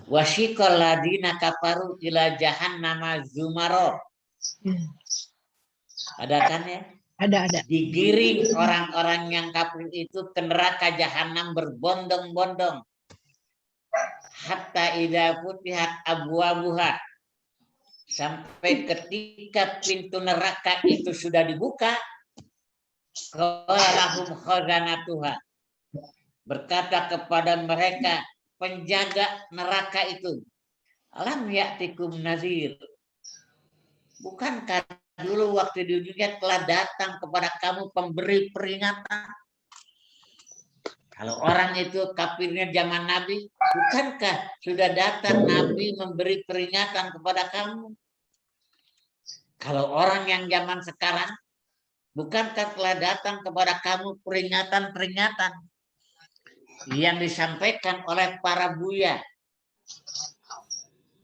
Wasiqal ladina kafaru ila jahannama zumaro. Ada kan ya? Ada. Digiring orang-orang yang kafir itu ke neraka jahanam berbondong-bondong. Hatta idza futihat abwabuha. Sampai ketika pintu neraka itu sudah dibuka, qala lahum khazanatuha. Berkata kepada mereka penjaga neraka itu, alam ya'tikum nazir. Bukankah dulu waktu di dunia telah datang kepada kamu pemberi peringatan? Kalau orang itu kafirnya zaman Nabi, bukankah sudah datang Nabi memberi peringatan kepada kamu? Kalau orang yang zaman sekarang, bukankah telah datang kepada kamu peringatan-peringatan yang disampaikan oleh para buya,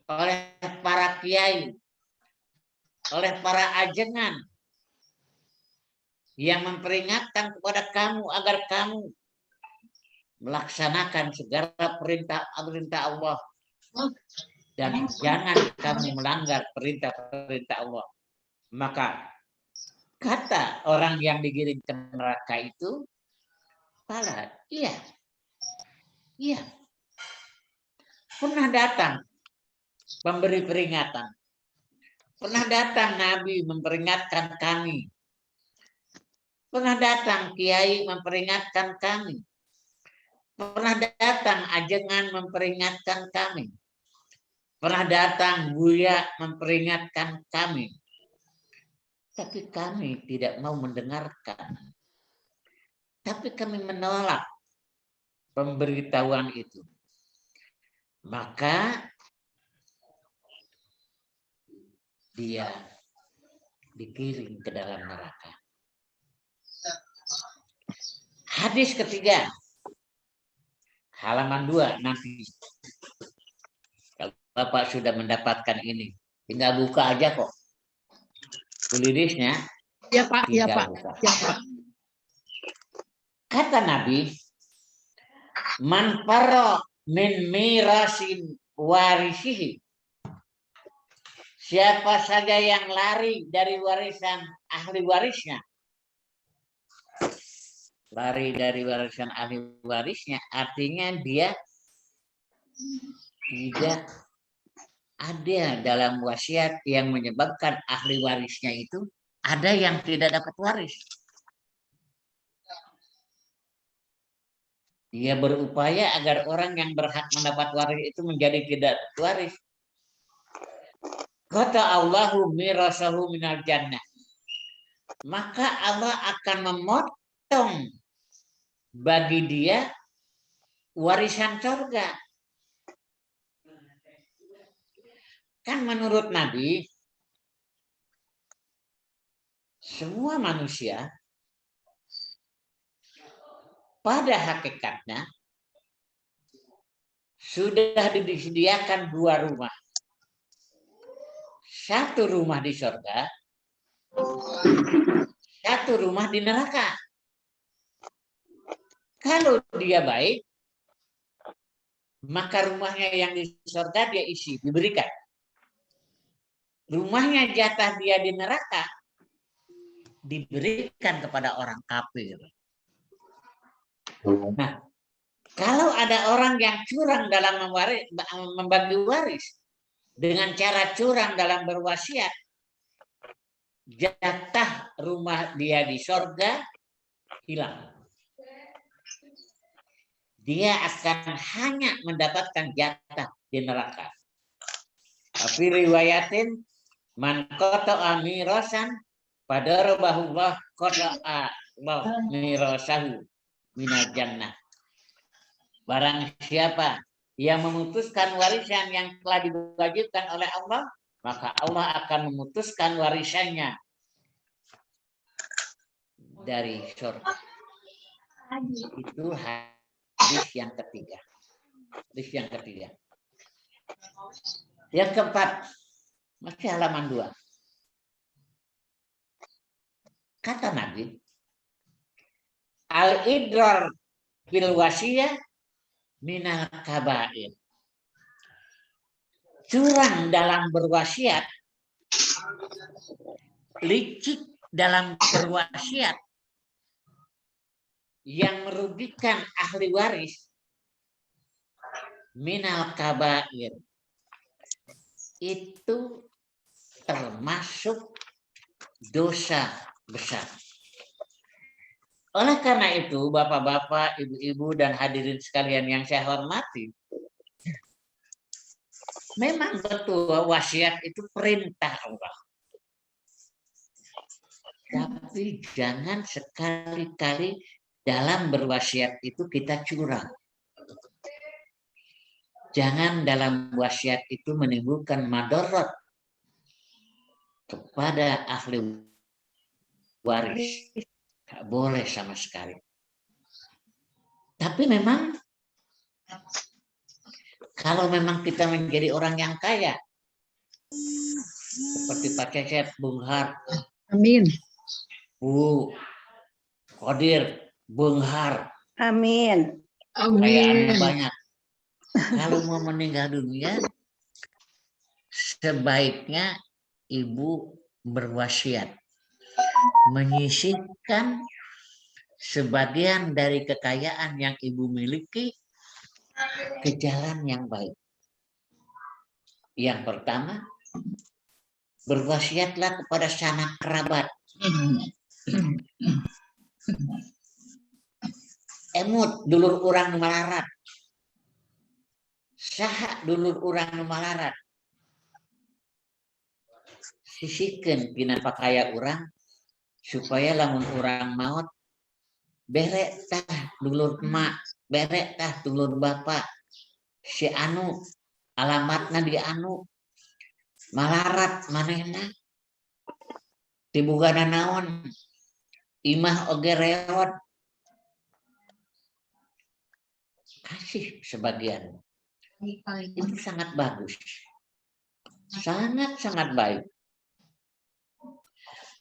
oleh para kiai, oleh para ajengan yang memperingatkan kepada kamu agar kamu melaksanakan segala perintah Allah dan jangan kamu melanggar perintah Allah. Maka kata orang yang digiring ke neraka itu, pala, iya, pernah datang pemberi peringatan. Pernah datang Nabi memperingatkan kami. Pernah datang kiai memperingatkan kami. Pernah datang ajengan memperingatkan kami. Pernah datang buya memperingatkan kami. Tapi kami tidak mau mendengarkan. Tapi kami menolak pemberitahuan itu. Maka dia digiring ke dalam neraka. Hadis ketiga. Halaman 2 nanti. Kalau Bapak sudah mendapatkan ini, tinggal buka aja kok. Tulisnya. Ya Pak, ya Pak. Ya Pak. Kata Nabi, man farra min mirasin warisihi. Siapa saja yang lari dari warisan ahli warisnya. Lari dari warisan ahli warisnya artinya dia tidak ada dalam wasiat yang menyebabkan ahli warisnya itu ada yang tidak dapat waris. Dia berupaya agar orang yang berhak mendapat waris itu menjadi tidak waris. Kata Allahu mirasahu minal jannah. Maka Allah akan memotong bagi dia warisan surga. Kan menurut Nabi, semua manusia pada hakikatnya sudah disediakan 2 rumah. Satu rumah di surga, satu rumah di neraka. Kalau dia baik, maka rumahnya yang di surga dia isi, diberikan. Rumahnya jatah dia di neraka diberikan kepada orang kafir. Nah, kalau ada orang yang curang dalam membagi waris dengan cara curang dalam berwasiat, jatah rumah dia di surga hilang. dia akan hanya mendapatkan jatah di neraka. Tapi riwayatin man qata'a mirasan fadarabahullah qata'a mirasahu minal jannah. Barang siapa yang memutuskan warisan yang telah diwajibkan oleh Allah, maka Allah akan memutuskan warisannya dari surga. Itu hadis yang ketiga. Hadis yang ketiga. Yang keempat, masih halaman 2. Kata Nabi, al-idrar bil wasiyah minal kabair. Curang dalam berwasiat, licik dalam berwasiat yang merugikan ahli waris, minal kabair, itu termasuk dosa besar. Oleh karena itu, bapak-bapak, ibu-ibu, dan hadirin sekalian yang saya hormati, memang betul wasiat itu perintah Allah. Tapi jangan sekali-kali dalam berwasiat itu kita curang. Jangan dalam wasiat itu menimbulkan madarat kepada ahli waris. Tidak boleh sama sekali. Tapi memang kalau memang kita menjadi orang yang kaya, seperti Pak Cecep, Bung Har, Amin. Bu Kodir, Bung Har, Amin. kekayaannya banyak. Kalau mau meninggal dunia, sebaiknya ibu berwasiat menyisihkan sebagian dari kekayaan yang ibu miliki ke jalan yang baik. Yang pertama, berwasiatlah kepada sanak kerabat. Emut dulur urang nu malarat. Saha dulur urang nu malarat. Sisihkeun dina pakaya urang supaya lamun urang maot bere tah dulur emak, bere tah dulur bapak. Si anu alamatna di anu malarat manehna. Tibugana naon imah oge reot. Kasih sebagian. Itu sangat bagus. Sangat-sangat baik.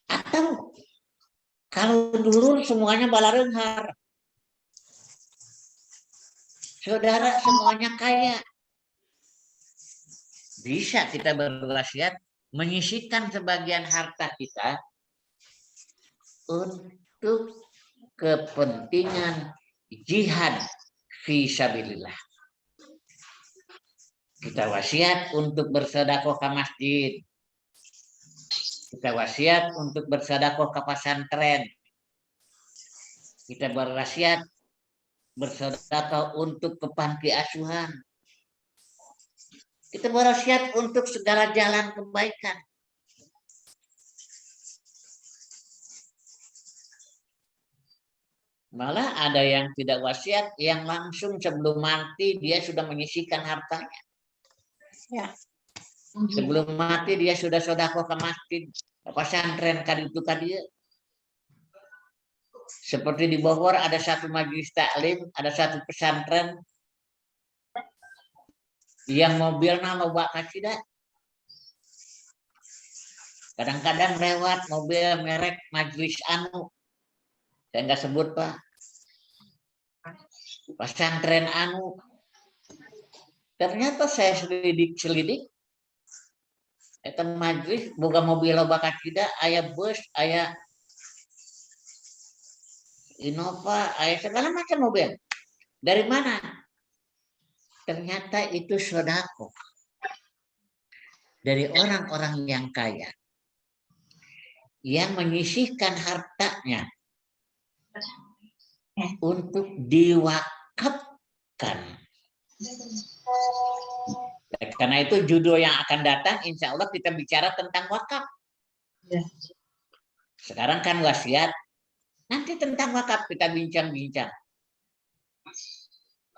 Atau kalau dulu semuanya balareunghar. Saudara semuanya kaya. Bisa kita berwasiat menyisihkan sebagian harta kita untuk kepentingan jihad fi sabilillah. Kita wasiat untuk bersedekah ke masjid. Kita wasiat untuk bersedekah ke pesantren. Kita berwasiat bersedekah untuk ke panti asuhan. Kita berwasiat untuk segala jalan kebaikan. Malah ada yang tidak wasiat, yang langsung sebelum mati dia sudah menyisihkan hartanya. Ya. Sebelum mati dia sudah sedekah ke masjid, ke pesantren kaditu kadieu. Seperti di Bogor ada satu majelis taklim, ada satu pesantren yang mobilnya loba kacida. Kadang-kadang lewat mobil merek majelis anu, saya nggak sebut Pak, pesantren anu. Ternyata saya selidik, eta majelis boga mobil loba kacida, aya bus, aya Innova, aya segala macam mobil. Dari mana? Ternyata itu sedekah dari orang-orang yang kaya yang menyisihkan hartanya untuk diwakaf Karena itu judul yang akan datang, insya Allah kita bicara tentang wakaf. Ya. Sekarang kan wasiat, nanti tentang wakaf kita bincang-bincang.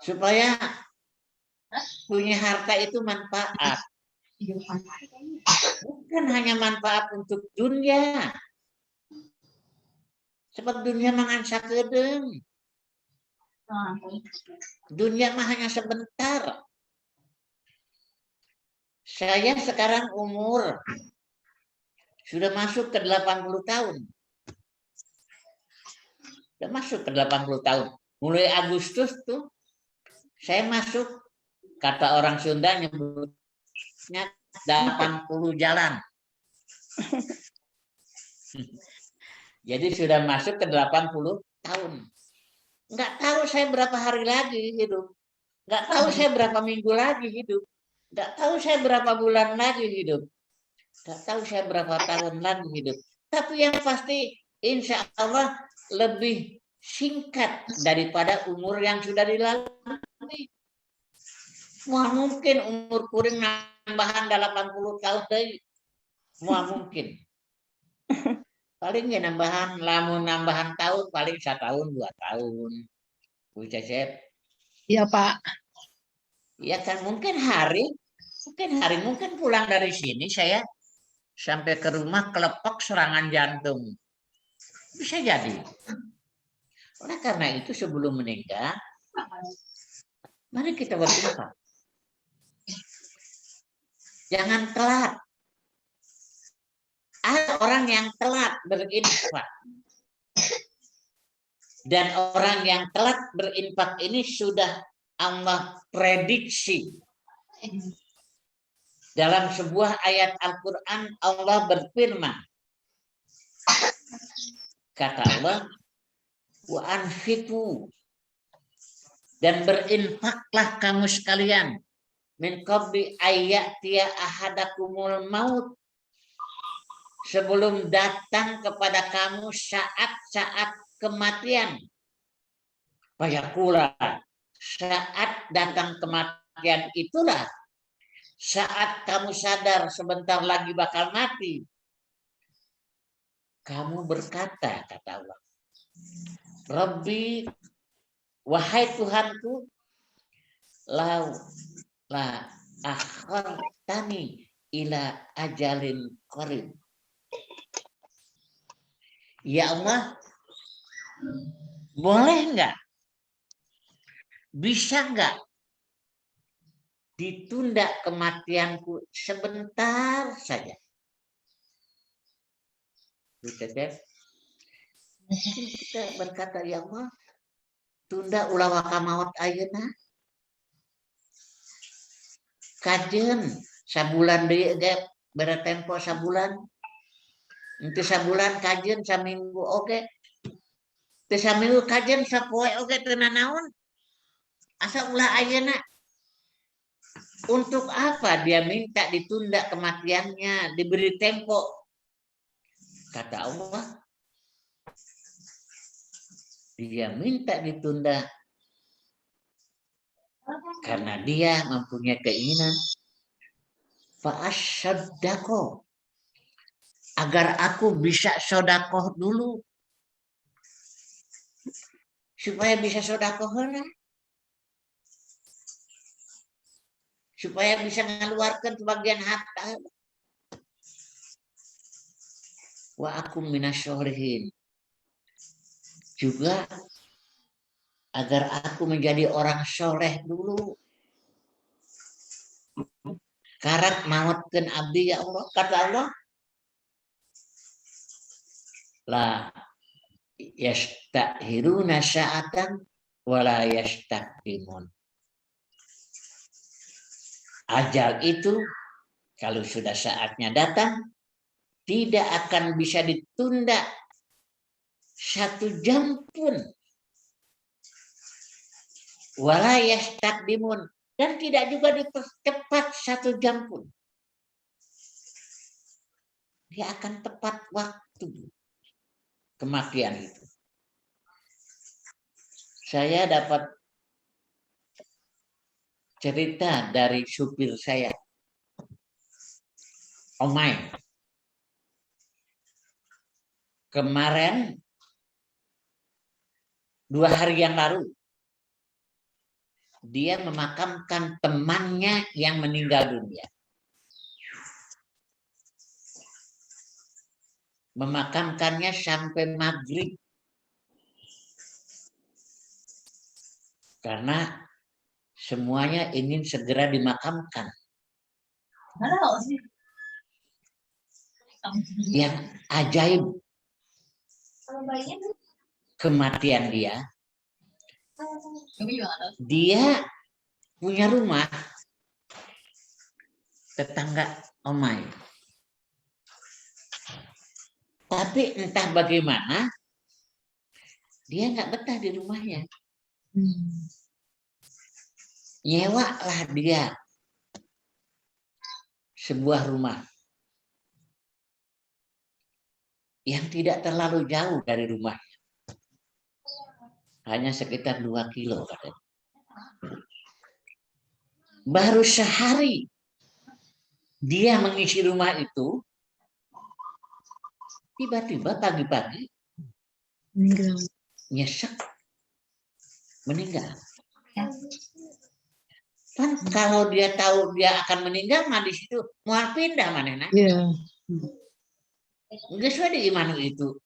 Supaya punya harta itu manfaat. Bukan hanya manfaat untuk dunia. Sebab dunia mangansa kedeng. Dunia mah hanya sebentar. Saya sekarang umur sudah masuk ke 80 tahun. Sudah masuk ke 80 tahun. Mulai Agustus tuh saya masuk, kata orang Sunda nyebutnya 80 jalan. Jadi sudah masuk ke 80 tahun. Nggak tahu saya berapa hari lagi hidup. Nggak tahu saya berapa minggu lagi hidup. Nggak tahu saya berapa bulan lagi hidup. Nggak tahu saya berapa tahun lagi hidup. Tapi yang pasti insya Allah lebih singkat daripada umur yang sudah dilalui. Wah mungkin umur kuring nambahan 80 tahun deh. Wah mungkin. Paling ya nambahan tahun paling 1 tahun 2 tahun. Bu Cecep. Iya Pak. Ya kan mungkin pulang dari sini saya sampai ke rumah kelepek serangan jantung. Bisa jadi. Oleh karena itu sebelum meninggal, mari kita berinfak. Jangan telat. Ada orang yang telat berinfak. Dan orang yang telat berinfak ini sudah Allah prediksi. Dalam sebuah ayat Al-Quran Allah berfirman. Kata Allah, wa anfiqu, dan berinfaklah kamu sekalian min qabli ayyatiya ahadakumul maut, sebelum datang kepada kamu saat-saat kematian. Fayaqula, saat datang kematian itulah saat kamu sadar sebentar lagi bakal mati. Kamu berkata, kata Allah, Rabbi, wahai Tuhanku, la akhartani ila ajalin qarib. Ya Allah, boleh nggak? Bisa nggak ditunda kematianku sebentar saja? Kita berkata, ya Allah, tunda ulah wakamawat ayeuna. Kajen sabulan deui ge bere tempo sabulan. Itu sabulan kajen saminggu oge. Teu saminggu kajen sapoe oge teu nanaon. Asa ulah ayeuna. Untuk apa dia minta ditunda kematiannya, diberi tempo? Kata Allah, dia minta ditunda karena dia mempunyai keinginan fa'asyaddaqa, agar aku bisa sodakoh dulu, supaya bisa sodakoh lah, supaya bisa mengeluarkan sebagian harta. Wa akum minasyolihin, juga agar aku menjadi orang soleh dulu. Karat mautkeun abdi ya Allah, kata Allah. La yastahiruna sya'atan wala yastaqdimun. Ajal itu kalau sudah saatnya datang tidak akan bisa ditunda 1 jam pun. Wala yastaqdimun, dan tidak juga dipercepat 1 jam pun. Dia akan tepat waktu kematian itu. Saya dapat cerita dari supir saya, Omai. Kemarin 2 hari yang lalu dia memakamkan temannya yang meninggal dunia. Memakamkannya sampai maghrib. Karena semuanya ingin segera dimakamkan. Yang ajaib kematian dia punya rumah tetangga Omai. Tapi entah bagaimana dia nggak betah di rumahnya. Nyewa lah dia sebuah rumah yang tidak terlalu jauh dari rumahnya. Hanya sekitar 2 kilo katanya. Baru sehari dia mengisi rumah itu, tiba-tiba pagi-pagi nyesek meninggal. Kan kalau dia tahu dia akan meninggal, mah di situ mau pindah mana? Iya. Enggak sesuai di imanu itu.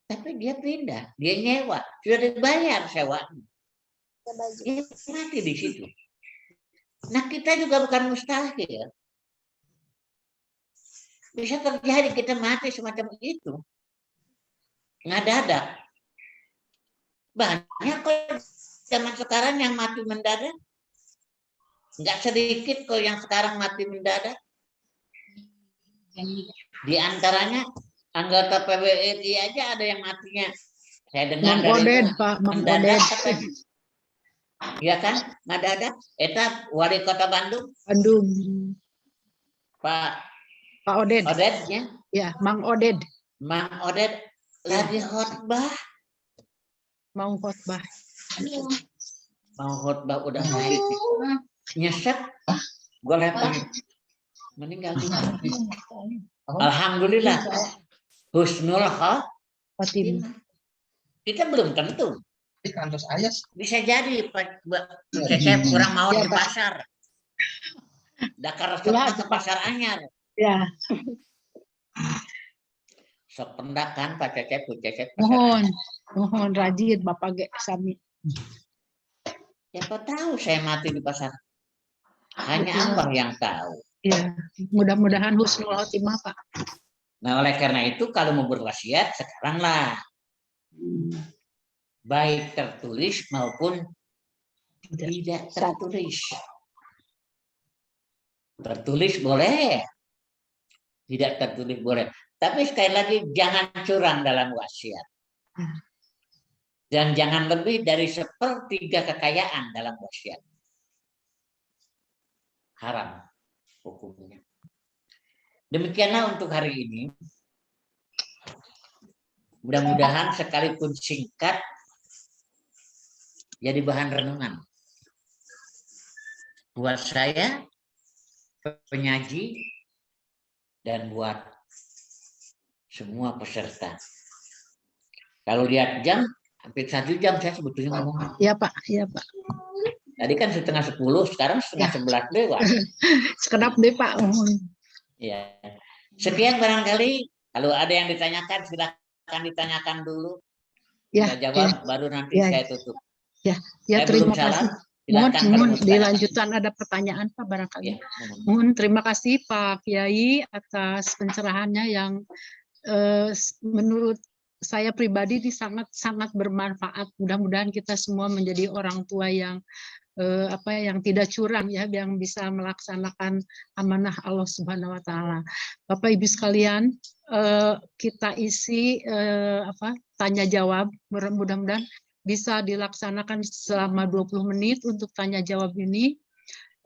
Tapi dia pindah, dia nyewa, sudah dibayar sewa. Dia mati di situ. Nah, kita juga bukan mustahil. Bisa terjadi kita mati semacam itu. Nggak banyak kok zaman sekarang yang mati mendadak. Nggak sedikit kok yang sekarang mati mendadak. Di antaranya anggota PBRI aja ada yang matinya. Saya dengar Mang dari Oded, Pak, Mang mendadak Oded. katanya. Iya kan? Mendadak. Eta wali kota Bandung, Bandung. Pak Oded. Odednya. Ya, Mang Oded. Mang Oded lagi khotbah. Mau khotbah. Mau khotbah udah baik. Nyesek. Golek meninggal juga. Alhamdulillah. Husnul Fatimah. kita belum tentu. Di kantor saya Bisa jadi Pak Cecep kurang mau Ya, di Pak. pasar. Dakar Ya, ke pasar anyar. Ya, Sok pendak kan Pak Cecep, Bu Cecep. mohon rajin Bapak Ge Sami. Siapa tahu saya mati di pasar. Hanya Allah yang tahu. Ya, mudah-mudahan husnul khotimah, Pak. Nah, oleh karena itu kalau mau berwasiat sekarang lah. Baik tertulis maupun tidak tertulis. Tertulis boleh, tidak tertulis boleh. Tapi sekali lagi jangan curang dalam wasiat. Dan jangan lebih dari 1/3 kekayaan dalam wasiat. Haram hukumnya. Demikianlah untuk hari ini. Mudah-mudahan sekalipun singkat jadi bahan renungan buat saya, penyaji, dan buat semua peserta. Kalau lihat jam, hampir 1 jam saya sebetulnya ngomong. Iya, Pak. Iya, Pak. Tadi kan 10:30, sekarang 10:30 lewat. Sekedap deh, Pak. Mohon. Ya. Sekian barangkali. Kalau ada yang ditanyakan, silakan ditanyakan dulu. Ya, Saya jawab, baru nanti Ya. saya tutup. Ya, Saya terima belum salam. kasih. Mohon Silakan kalau mau ditanyakan. dilanjutkan ada pertanyaan Pak barangkali. Ya, Mohon terima kasih Pak Kiai atas pencerahannya yang menurut saya pribadi ini sangat bermanfaat. Mudah-mudahan kita semua menjadi orang tua yang yang tidak curang ya, yang bisa melaksanakan amanah Allah Subhanahu wa taala. Bapak Ibu sekalian, kita isi tanya jawab, mudah-mudahan bisa dilaksanakan selama 20 menit untuk tanya jawab ini.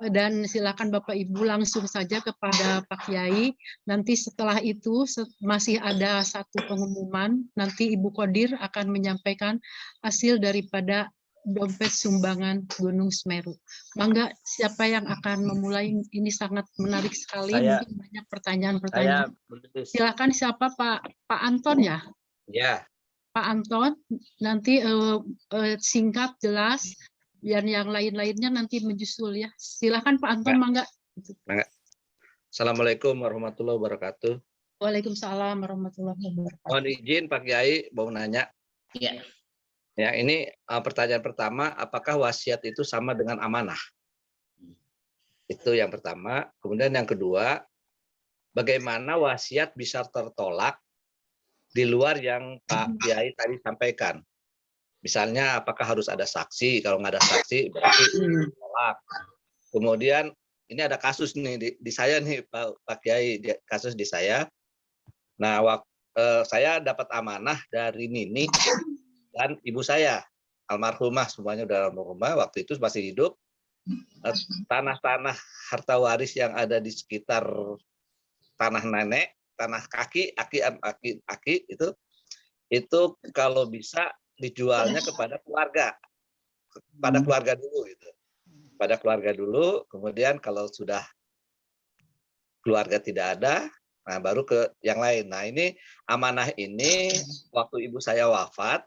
Dan silakan Bapak Ibu langsung saja kepada Pak Kiai. Nanti setelah itu masih ada satu pengumuman. Nanti Ibu Qadir akan menyampaikan hasil daripada dompet sumbangan Gunung Semeru. Mangga, siapa yang akan memulai? Ini sangat menarik sekali. Saya- Mungkin banyak pertanyaan-pertanyaan. menulis. Silakan, siapa Pak Anton ya? Ya, Pak Anton, nanti singkat, jelas, biar yang lain-lainnya nanti menyusul ya. Silakan Pak Anton, mangga. Assalamualaikum warahmatullahi wabarakatuh. Waalaikumsalam warahmatullahi wabarakatuh. Mohon izin Pak Kiai, mau nanya. Iya. Ya, ini pertanyaan pertama, apakah wasiat itu sama dengan amanah? Itu yang pertama. Kemudian yang kedua, bagaimana wasiat bisa tertolak di luar yang Pak Kiai tadi sampaikan? Misalnya, apakah harus ada saksi? Kalau nggak ada saksi, berarti tertolak. Kemudian, ini ada kasus nih di saya nih Pak Kiai, kasus di saya. Nah, saya dapat amanah dari Nini dan ibu saya, almarhumah, semuanya udah almarhumah, waktu itu masih hidup. Tanah-tanah harta waris yang ada di sekitar tanah nenek, tanah aki itu kalau bisa dijualnya kepada keluarga dulu gitu. Pada keluarga dulu, kemudian kalau sudah keluarga tidak ada, nah baru ke yang lain. Nah, ini amanah ini waktu ibu saya wafat,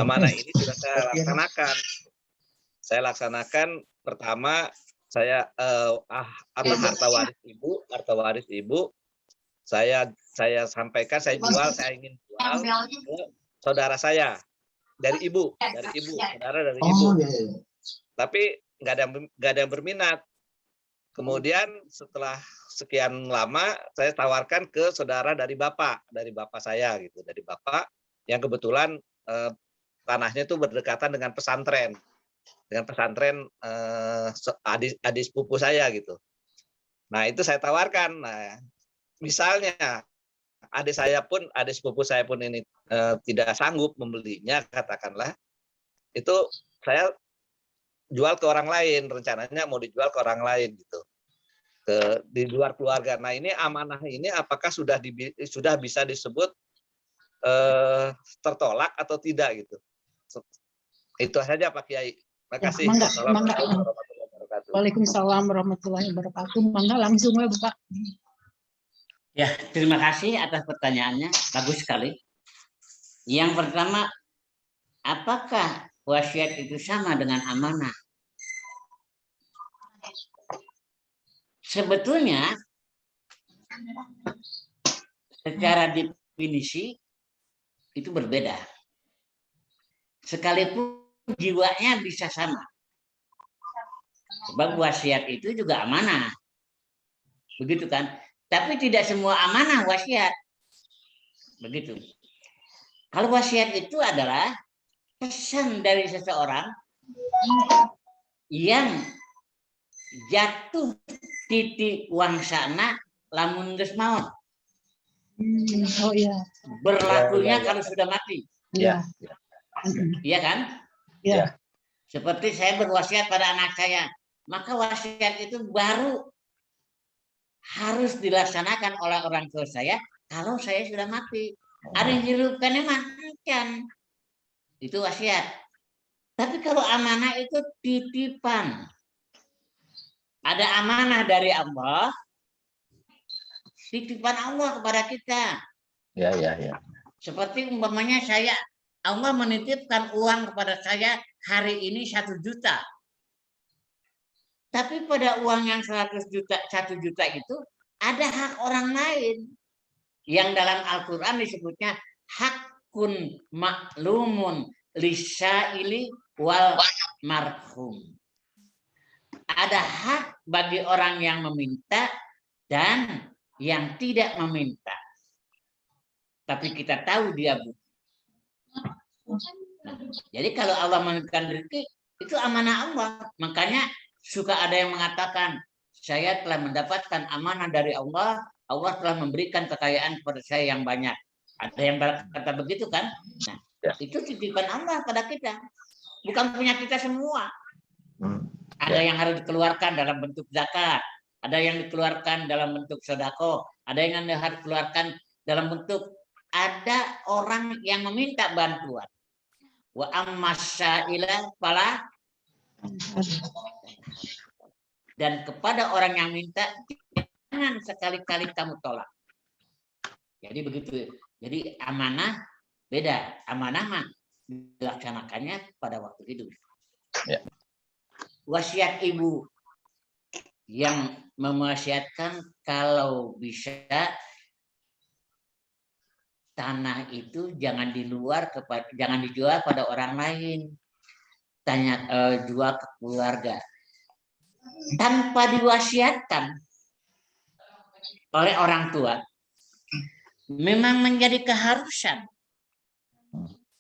amanah ini sudah saya laksanakan. Saya laksanakan pertama, saya harta waris ibu, saya sampaikan, saya ingin jual ke saudara saya dari ibu, saudara dari ibu. Tapi nggak ada yang berminat. Kemudian setelah sekian lama, saya tawarkan ke saudara dari bapak saya gitu, dari bapak yang kebetulan tanahnya itu berdekatan dengan pesantren adik sepupu saya gitu. Nah, itu saya tawarkan. Nah, misalnya adik sepupu saya pun ini tidak sanggup membelinya, katakanlah, itu saya jual ke orang lain, rencananya mau dijual ke orang lain gitu, di luar keluarga. Nah, ini amanah ini apakah sudah bisa disebut tertolak atau tidak gitu? Itu saja Pak Kiai. Terima kasih. Assalamualaikum warahmatullahi wabarakatuh. Waalaikumsalam warahmatullahi wabarakatuh. Mangga langsung ya Bapak. Ya, terima kasih atas pertanyaannya. Bagus sekali. Yang pertama, apakah wasiat itu sama dengan amanah? Sebetulnya, secara definisi itu berbeda. Sekalipun jiwanya bisa sama. Sebab wasiat itu juga amanah. Begitu kan? Tapi tidak semua amanah wasiat. Begitu. Kalau wasiat itu adalah pesan dari seseorang yang jatuh titik wangsana lamun geus maut. Oh iya. Berlakunya kalau sudah mati. Iya. Iya kan? Iya. Seperti saya berwasiat pada anak saya, maka wasiat itu baru harus dilaksanakan oleh orang tua saya kalau saya sudah mati. Ada yang hirupkannya makan. Itu wasiat. Tapi kalau amanah itu titipan. Ada amanah dari Allah, titipan Allah kepada kita. Ya. Seperti umpamanya Allah menitipkan uang kepada saya hari ini 1 juta. Tapi pada uang yang 1 juta itu ada hak orang lain. Yang dalam Al-Quran disebutnya hakun maklumun lisaili wal marhum. Ada hak bagi orang yang meminta dan yang tidak meminta. Tapi kita tahu dia butuh. Jadi kalau Allah menentukan rezeki, itu amanah Allah. Makanya suka ada yang mengatakan, saya telah mendapatkan amanah dari Allah, Allah telah memberikan kekayaan kepada saya yang banyak. Ada yang berkata begitu kan? Nah, itu titipan Allah pada kita. Bukan punya kita semua. Ada yang harus dikeluarkan dalam bentuk zakat, ada yang dikeluarkan dalam bentuk sedekah, ada yang harus dikeluarkan dalam bentuk ada orang yang meminta bantuan. Wa ammasyaila fala, dan kepada orang yang minta jangan sekali-kali kamu tolak. Jadi begitu. Jadi amanah beda. Amanah mah dilaksanakannya pada waktu hidup. Ya. Wasiat ibu yang mewasiatkan kalau bisa tanah itu jangan jangan dijual pada orang lain. Jual ke keluarga tanpa diwasiatkan oleh orang tua. Memang menjadi keharusan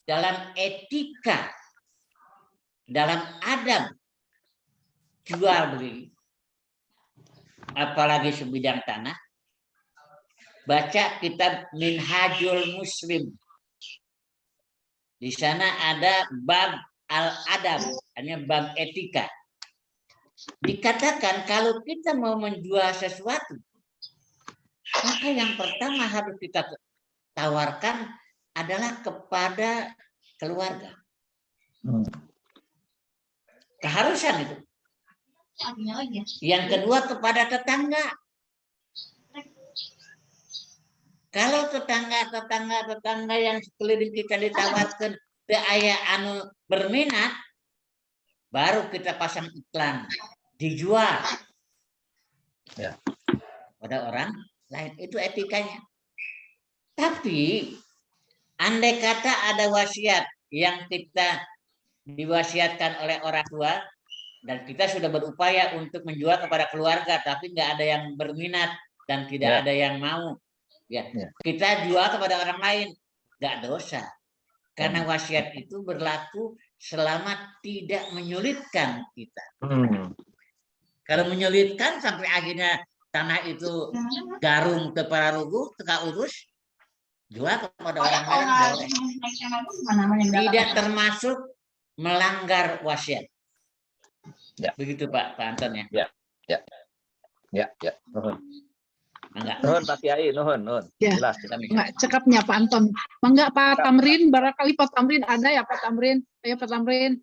dalam etika, dalam adab jual beli, apalagi sebidang tanah. Baca kitab Minhajul Muslim. Di sana ada bab al-adab, hanya bab etika. Dikatakan kalau kita mau menjual sesuatu, maka yang pertama harus kita tawarkan adalah kepada keluarga. Keharusan itu. Yang kedua kepada tetangga. Kalau tetangga yang sekeliling kita ditawarkan ke ayah anu berminat, baru kita pasang iklan, dijual. Ya. Pada orang lain, itu etikanya. Tapi andai kata ada wasiat yang kita diwasiatkan oleh orang tua dan kita sudah berupaya untuk menjual kepada keluarga, tapi nggak ada yang berminat dan tidak ada yang mau, kita jual kepada orang lain, nggak dosa, karena wasiat itu berlaku selama tidak menyulitkan kita. Kalau menyulitkan sampai akhirnya tanah itu garung ke para rugu, teka urus, jual kepada orang lain boleh. Tidak termasuk melanggar wasiat. Ya. Begitu Pak Anton ya. Ya. Enggak. Nuhun Pak Kiai, nuhun. Ya. Jelas. Enggak cekapnya Pak Anton. Enggak Pak Tamrin, barangkali Pak Tamrin ada ya Pak Tamrin. Ayo Pak Tamrin.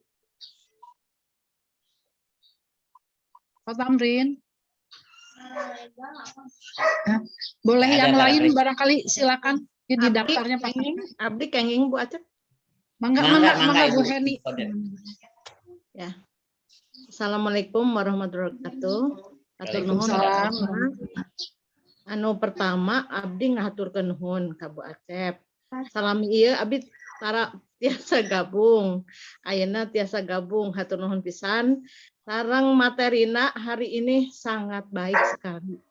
Pak Tamrin. Nah, boleh Ada, yang Kak lain Tamrin. barangkali silakan di daftarnya Pak Tamrin. Abdi kenging Bu Acep. Mangga Bu Ibu. Heni. Ya. Assalamualaikum warahmatullahi wabarakatuh. Atur nuhun. Waalaikumsalam. Anu pertama abdi ngaturkeun nuhun ka Bu Acep. Salami ieu abdi tara tiasa gabung. Ayeuna tiasa gabung, hatur nuhun pisan. Sareng materina hari ini sangat baik sekali.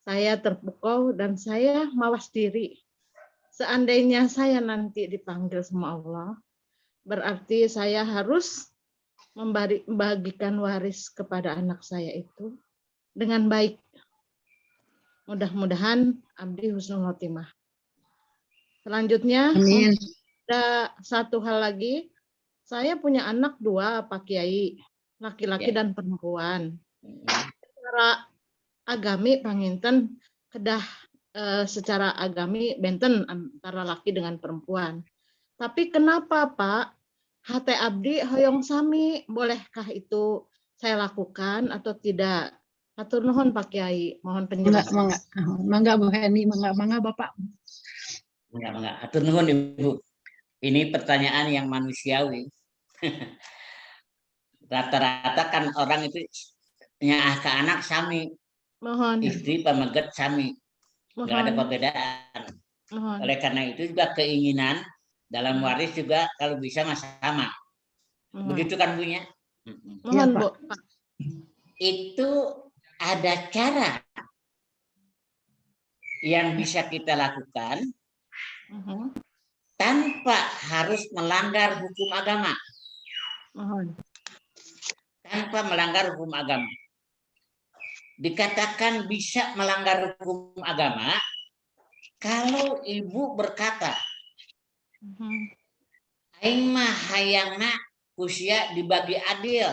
Saya terpukau dan saya mawas diri. Seandainya saya nanti dipanggil sama Allah, berarti saya harus membagikan waris kepada anak saya itu dengan baik. Mudah-mudahan abdi husnul khotimah. Selanjutnya, Amin. ada satu hal lagi. Saya punya anak 2, Pak Kiai, laki-laki dan perempuan. Secara agami panginten kedah secara agami benten antara laki dengan perempuan. Tapi kenapa Pak? Hate abdi hoyong sami, bolehkah itu saya lakukan atau tidak? Atur nuhun Pak Kiai, mohon penjelasan. Mangga Bu Heni, mangga Bapak. Enggak. Atur nuhun Ibu. Ini pertanyaan yang manusiawi. Rata-rata kan orang itu nyaah ke anak sami, Mohon. istri pameget sami, nggak ada perbedaan. Mohon. Oleh karena itu juga keinginan dalam waris juga kalau bisa sama. Begitu kan Bu ya? Mohon Ya, Bu. Pak. Itu ada cara yang bisa kita lakukan tanpa harus melanggar hukum agama. Mohon. Tanpa melanggar hukum agama. Dikatakan bisa melanggar hukum agama kalau ibu berkata, aing mah hayangna usia dibagi adil.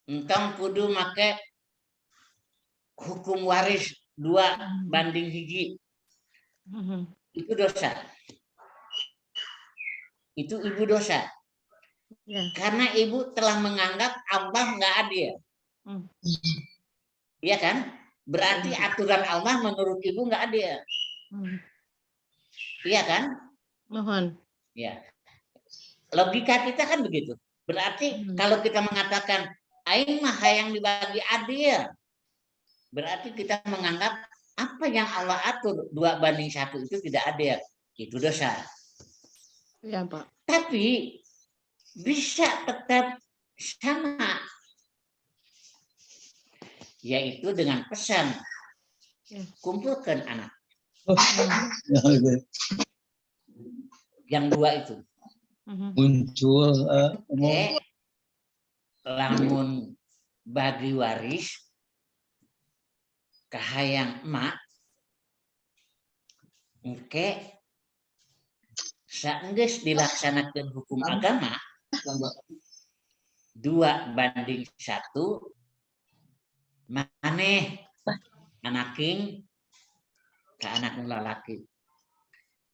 Entong kudu make hukum waris 2:1. Itu dosa. itu ibu dosa. Ya. Karena ibu telah menganggap Allah nggak adil. Iya kan? Berarti aturan Allah menurut ibu nggak adil. Iya kan? Mohon. Ya. Logika kita kan begitu. Berarti kalau kita mengatakan aing mah hayang dibagi adil, berarti kita menganggap apa yang Allah atur 2:1 itu tidak adil. Itu dosa. Ya, Pak. Tapi bisa tetap sama, yaitu dengan pesan kumpulkan anak. Yang dua itu muncul lamun bagi waris kahayang emak saenggeus dilaksanakan hukum agama 2:1 maneh anaking ke anak lalaki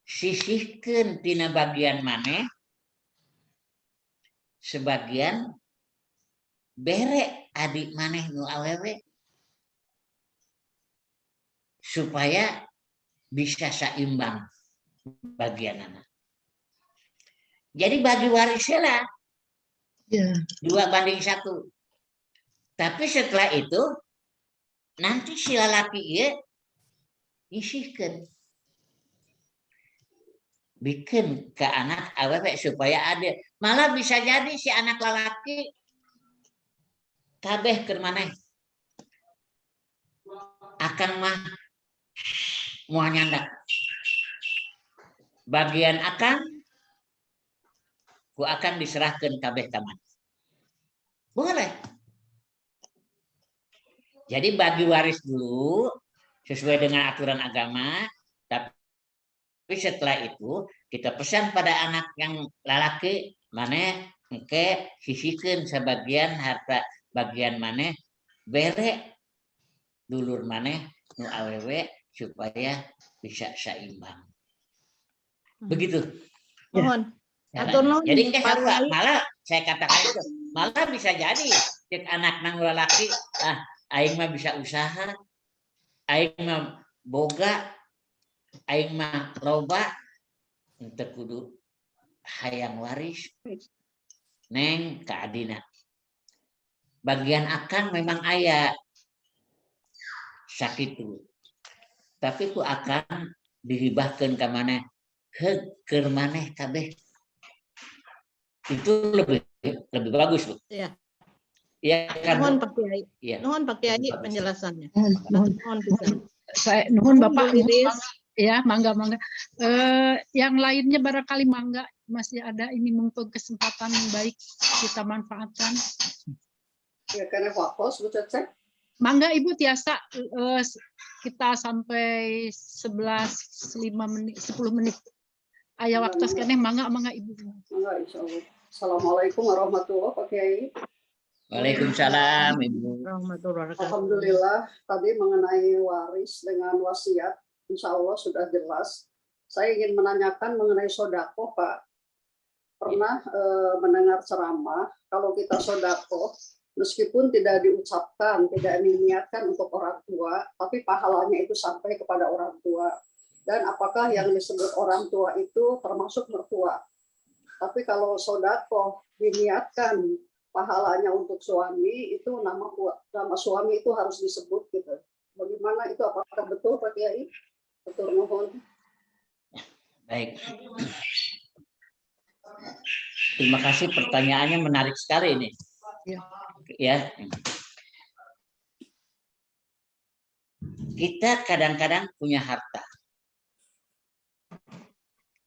sisihkeun tina bagian maneh sebagian bere adik maneh nu awewe supaya bisa seimbang bagian anak. Jadi bagi warisnya lah 2:1. Tapi setelah itu nanti si lalaki ya isihkeun bikin ke anak awewe supaya ada. Malah bisa jadi si anak lalaki kabeh keur maneh akan mah mau nyandak bagian akan ku akan diserahkan kabeh taman boleh. Jadi bagi waris dulu sesuai dengan aturan agama, tapi setelah itu kita pesan pada anak yang lalaki mana engke sisihkeun sebagian harta bagian mana bere dulur maneh nu awewe supaya bisa seimbang. Begitu. Mohon. Jadi engke sarua malah saya katakan itu malah bisa jadi cek anak nang lalaki aing mah bisa usaha, aing mah boga, aing mah loba henteu kudu hayang waris. Neng ka adina. Bagian akan memang aya sakitu. Tapi ku akan dihibahkeun ka maneh keur maneh kabeh. Itu lebih bagus, Bu. Iya. Iya kan. Nuhun Pak Kiai. Iya. Nuhun Pak Kiai penjelasannya. Nuhun Pisan. saya nuhun Bapak Lilis. ya mangga. Yang lainnya barangkali mangga masih ada ini mumpung kesempatan baik kita manfaatkan. Ya karena wakos Bu Cecep. Mangga Ibu tiasa kita sampai 10 menit. Aya waktu sekene mangga Ibu. Mangga insyaallah. Assalamualaikum warahmatullahi wabarakatuh Pak Kiai. Waalaikumsalam Ibu. Alhamdulillah tadi mengenai waris dengan wasiat insya Allah sudah jelas. Saya ingin menanyakan mengenai sodako Pak. Pernah mendengar ceramah kalau kita sodako meskipun tidak diucapkan, tidak diniatkan untuk orang tua, tapi pahalanya itu sampai kepada orang tua. Dan apakah yang disebut orang tua itu termasuk mertua? Tapi kalau sodako diniatkan pahalanya untuk suami itu nama suami itu harus disebut gitu. Bagaimana itu apakah betul Pak Kiai? Betul mohon. Baik. Terima kasih pertanyaannya menarik sekali ini. Ya. Kita kadang-kadang punya harta.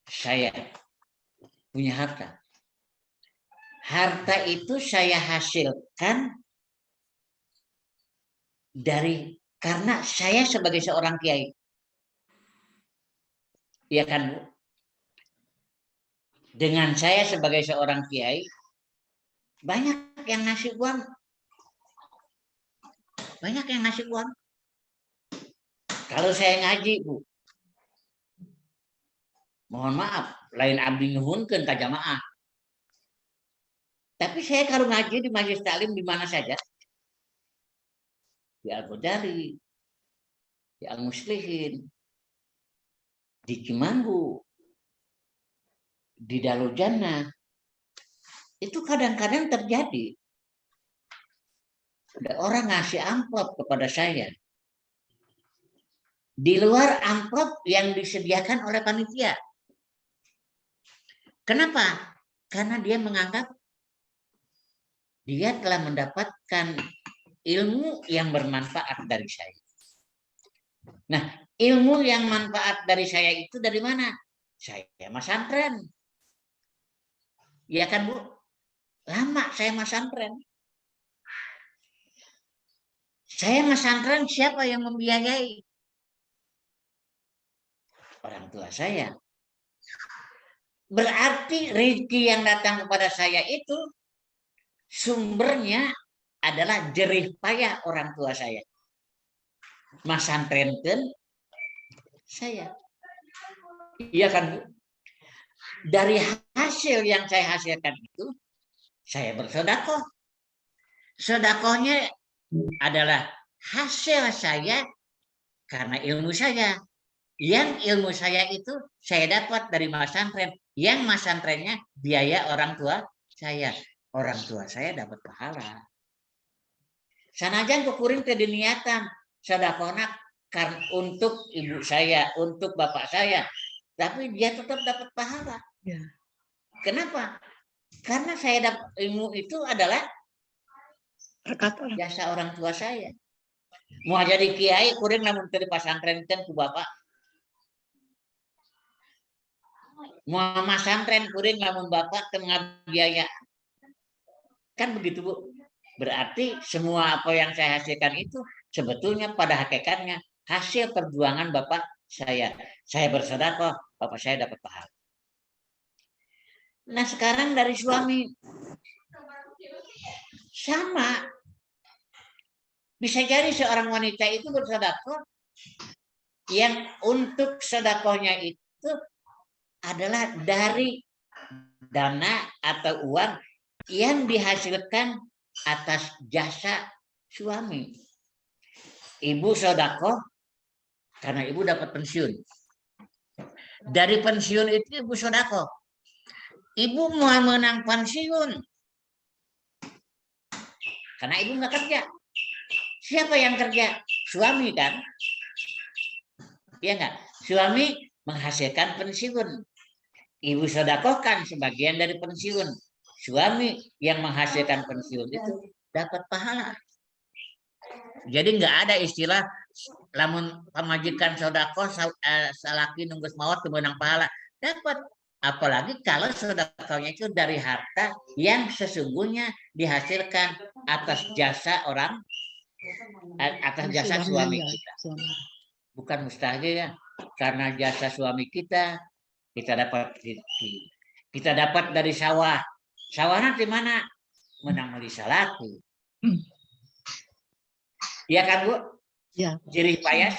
Saya punya harta. Harta itu saya hasilkan karena saya sebagai seorang kiai. Iya kan, Bu? Dengan saya sebagai seorang kiai, banyak yang ngasih uang. Banyak yang ngasih uang. Kalau saya ngaji, Bu, mohon maaf, lain abdi nyuhunkeun ka jamaah. Tapi saya kalau ngaji di majelis taklim di mana saja, di Al-Ghazali, di Al-Muslihin, di Cimanggu, di Darul Jannah, itu kadang-kadang terjadi. Ada orang ngasih amplop kepada saya. Di luar amplop yang disediakan oleh panitia. Kenapa? Karena dia menganggap dia telah mendapatkan ilmu yang bermanfaat dari saya. Nah, ilmu yang manfaat dari saya itu dari mana? Saya masantren. Ya kan, Bu? Lama saya masantren. Saya masantren, siapa yang membiayai? Orang tua saya. Berarti rezeki yang datang kepada saya itu sumbernya adalah jerih payah orang tua saya. Masantrenkeun saya. Iya kan, Bu? Dari hasil yang saya hasilkan itu, saya bersedekah. Sedekahnya adalah hasil saya karena ilmu saya. Yang ilmu saya itu saya dapat dari masantren. Yang masantrennya biaya orang tua saya. Orang tua saya dapat pahala. Sanajan kukuring teh diniatan sedekahna karena untuk ibu saya, untuk bapak saya, tapi dia tetap dapat pahala. Ya. Kenapa? Karena saya dapat ilmu itu adalah jasa orang tua saya. Mau jadi kiai, kuring namun teu dipasantrenkeun ku bapak. Mau masantren kuring namun bapak teu ngabiaya. Kan begitu, Bu. Berarti semua apa yang saya hasilkan itu sebetulnya pada hakikatnya hasil perjuangan bapak saya. Saya bersedekah, bapak saya dapat pahala. Nah, sekarang dari suami sama. Bisa jadi seorang wanita itu bersedekah yang untuk sedekahnya itu adalah dari dana atau uang yang dihasilkan atas jasa suami. Ibu sedekah karena ibu dapat pensiun. Dari pensiun itu ibu sedekah. Ibu mau menang pensiun karena ibu nggak kerja. Siapa yang kerja? Suami kan? Iya nggak? Suami menghasilkan pensiun. Ibu sedekahkan sebagian dari pensiun. Suami yang menghasilkan pensiun itu dapat pahala. Jadi nggak ada istilah lamun pamajikan sedekah salaki nunggu maut kemenang pahala. Dapat. Apalagi kalau sedekahnya itu dari harta yang sesungguhnya dihasilkan atas jasa orang, atas jasa suami kita. Bukan mustahil ya. Karena jasa suami kita dapat kita dapat dari sawah. Sawahnya di mana? Menang meli salaki. Iya kan, Bu? Ya. Jerih payah